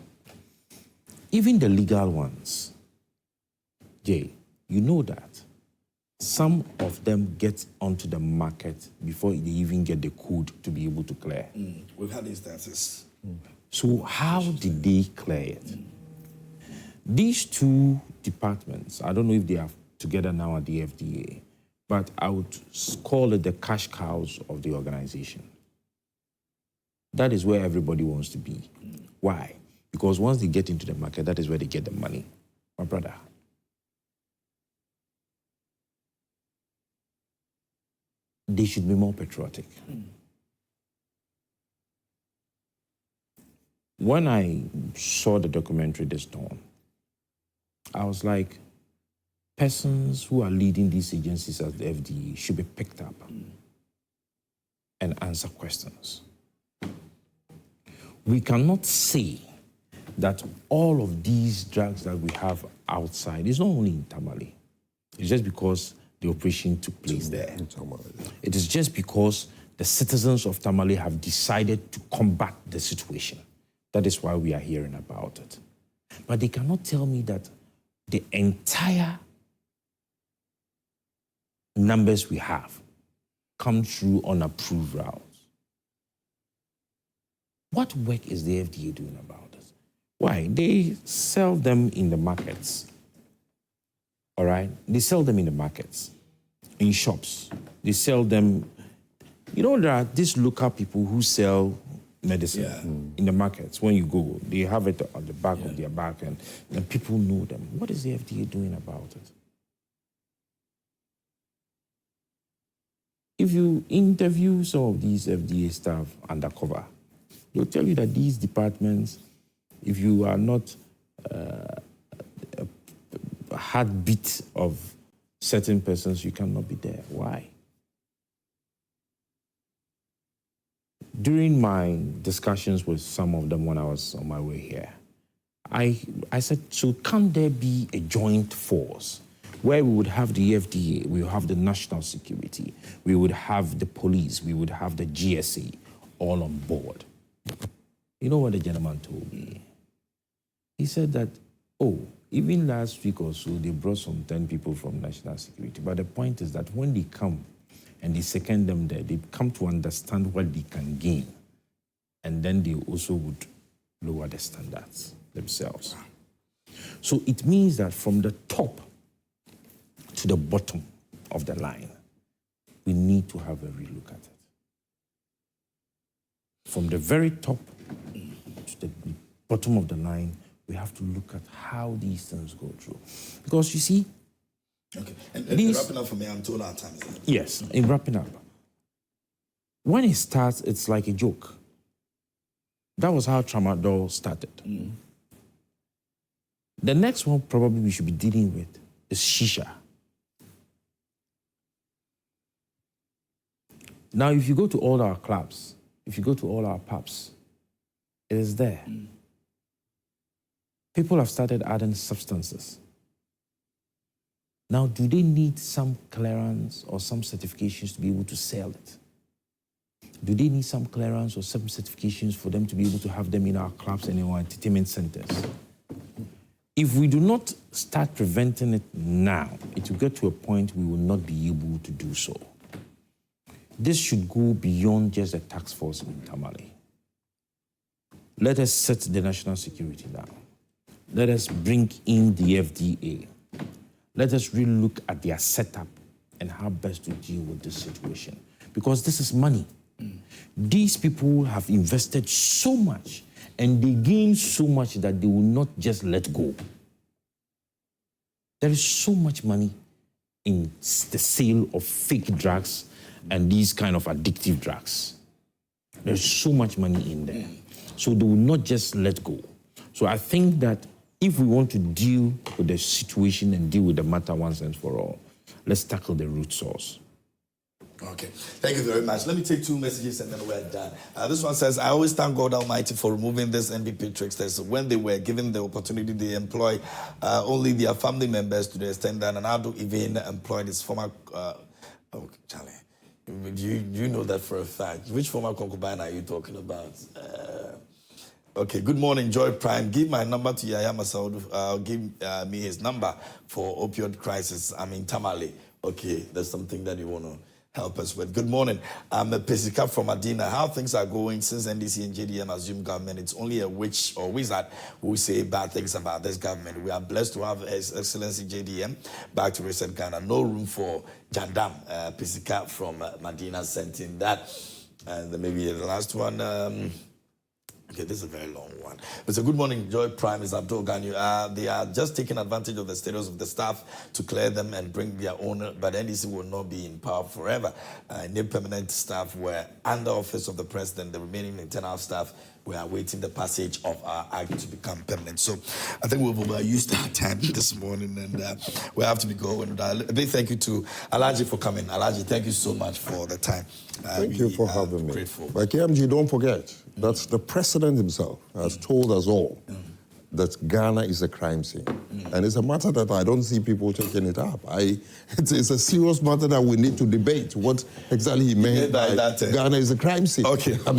Even the legal ones, Jay, you know that some of them get onto the market before they even get the code to be able to clear. We've had instances. So how did they clear it? These two departments, I don't know if they are together now at the FDA, but I would call it the cash cows of the organization. That is where everybody wants to be. Why? Because once they get into the market, that is where they get the money. My brother. They should be more patriotic. When I saw the documentary this dawn, I was like, persons who are leading these agencies as the FDA should be picked up and answer questions. We cannot say that all of these drugs that we have outside is not only in Tamale. It's just because the operation took place there. It is just because the citizens of Tamale have decided to combat the situation. That is why we are hearing about it. But they cannot tell me that the entire numbers we have come through unapproved routes. What work is the FDA doing about it? Why? They sell them in the markets. All right? They sell them in the markets, in shops. They sell them. You know, there are these local people who sell medicine in the markets. When you go, they have it on the back of their back, and people know them. What is the FDA doing about it? If you interview some of these FDA staff undercover, they'll tell you that these departments, if you are not a heartbeat of certain persons, you cannot be there. Why? During my discussions with some of them when I was on my way here, I said, so can't there be a joint force where we would have the FDA, we would have the national security, we would have the police, we would have the GSA all on board? You know what the gentleman told me? He said that, even last week or so, they brought some 10 people from national security. But the point is that when they come and they second them there, they come to understand what they can gain. And then they also would lower the standards themselves. So it means that from the top to the bottom of the line, we need to have a relook at it. From the very top to the bottom of the line, we have to look at how these things go through. Because you see, okay. And these, wrapping up for me, I'm told our time is up. Yes, in wrapping up. When it starts, it's like a joke. That was how Tramadol started. The next one probably we should be dealing with is shisha. Now, if you go to all our clubs, if you go to all our pubs, it is there. People have started adding substances. Now, do they need some clearance or some certifications to be able to sell it? Do they need some clearance or some certifications for them to be able to have them in our clubs and in our entertainment centers? If we do not start preventing it now, it will get to a point we will not be able to do so. This should go beyond just the task force in Tamale. Let us set the national security down. Let us bring in the FDA. Let us really look at their setup and how best to deal with this situation. Because this is money. These people have invested so much and they gain so much that they will not just let go. There is so much money in the sale of fake drugs and these kind of addictive drugs. There's so much money in there. So they will not just let go. So I think that if we want to deal with the situation and deal with the matter once and for all, let's tackle the root source. Okay, thank you very much. Let me take 2 messages and then we're done. This one says, I always thank God Almighty for removing this NPP tricksters. When they were given the opportunity, they employ only their family members to the extent that Anado even employed his former... Charlie, you know that for a fact. Which former concubine are you talking about? Okay, good morning, Joy Prime. Give my number to Yaya Masaud. Give me his number for opioid crisis. I'm in Tamale. Okay, that's something that you want to help us with. Good morning. I'm a Pesika from Adina. How things are going since NDC and JDM assume government? It's only a witch or wizard who say bad things about this government. We are blessed to have His Excellency JDM back to reset Ghana. No room for Jandam. Pesika from Medina sent in that. And then maybe the last one. Okay, this is a very long one. It's a good morning, Joy Prime is Abdul Ganyu. They are just taking advantage of the status of the staff to clear them and bring their own, but NDC will not be in power forever. New permanent staff were under office of the president. The remaining internal staff were awaiting the passage of our act to become permanent. So I think we've used our time this morning and we have to be going. A big thank you to Alaji for coming. Alaji, thank you so much for the time. Thank you for having me. Grateful. But KMG, don't forget that the president himself has told us all that Ghana is a crime scene. And it's a matter that I don't see people taking it up. It's a serious matter that we need to debate what exactly he meant by that, Ghana is a crime scene. Okay. So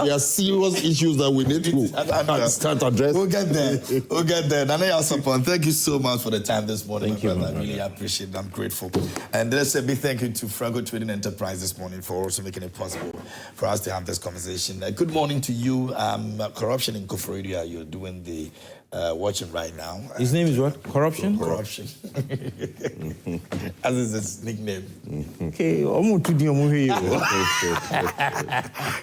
there are serious issues that we need to start addressing. We'll get there. We'll get there. Nana Yaw Sarpong, thank you so much for the time this morning. Thank you. I really appreciate it. I'm grateful. And let's say a big thank you to Sh00t Trading Enterprise this morning for also making it possible for us to have this conversation. Good morning to you. Corruption in Koforidua, you're doing the watching right now. His name is what? Corruption? Corruption. As is his nickname. Okay,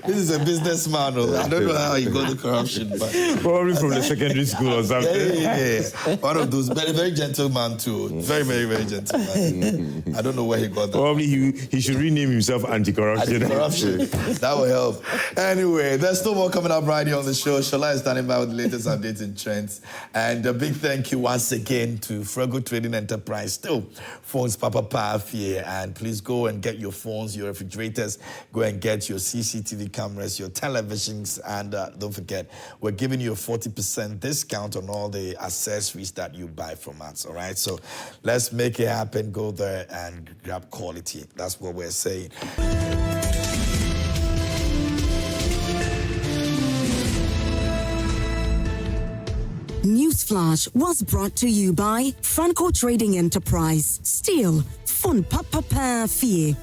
This is a businessman. I don't know how he got the corruption, but probably from the secondary school or something. Yeah. One of those very, very gentleman too. Very, very, very gentleman. I don't know where he got that. Probably he should rename himself anti-corruption. Anti-corruption. That will help. Anyway, there's still more coming up right here on the show. Sh00t is standing by with the latest updates and trends. And a big thank you once again to Sh00t Trading Enterprise. Still, phones Papa here. And please go and get your phones, your refrigerators. Go and get your CCTV cameras, your televisions. And don't forget, we're giving you a 40% discount on all the accessories that you buy from us. All right? So let's make it happen. Go there and grab quality. That's what we're saying. Newsflash was brought to you by Sh00t Trading Enterprise. Still, fun papa fie.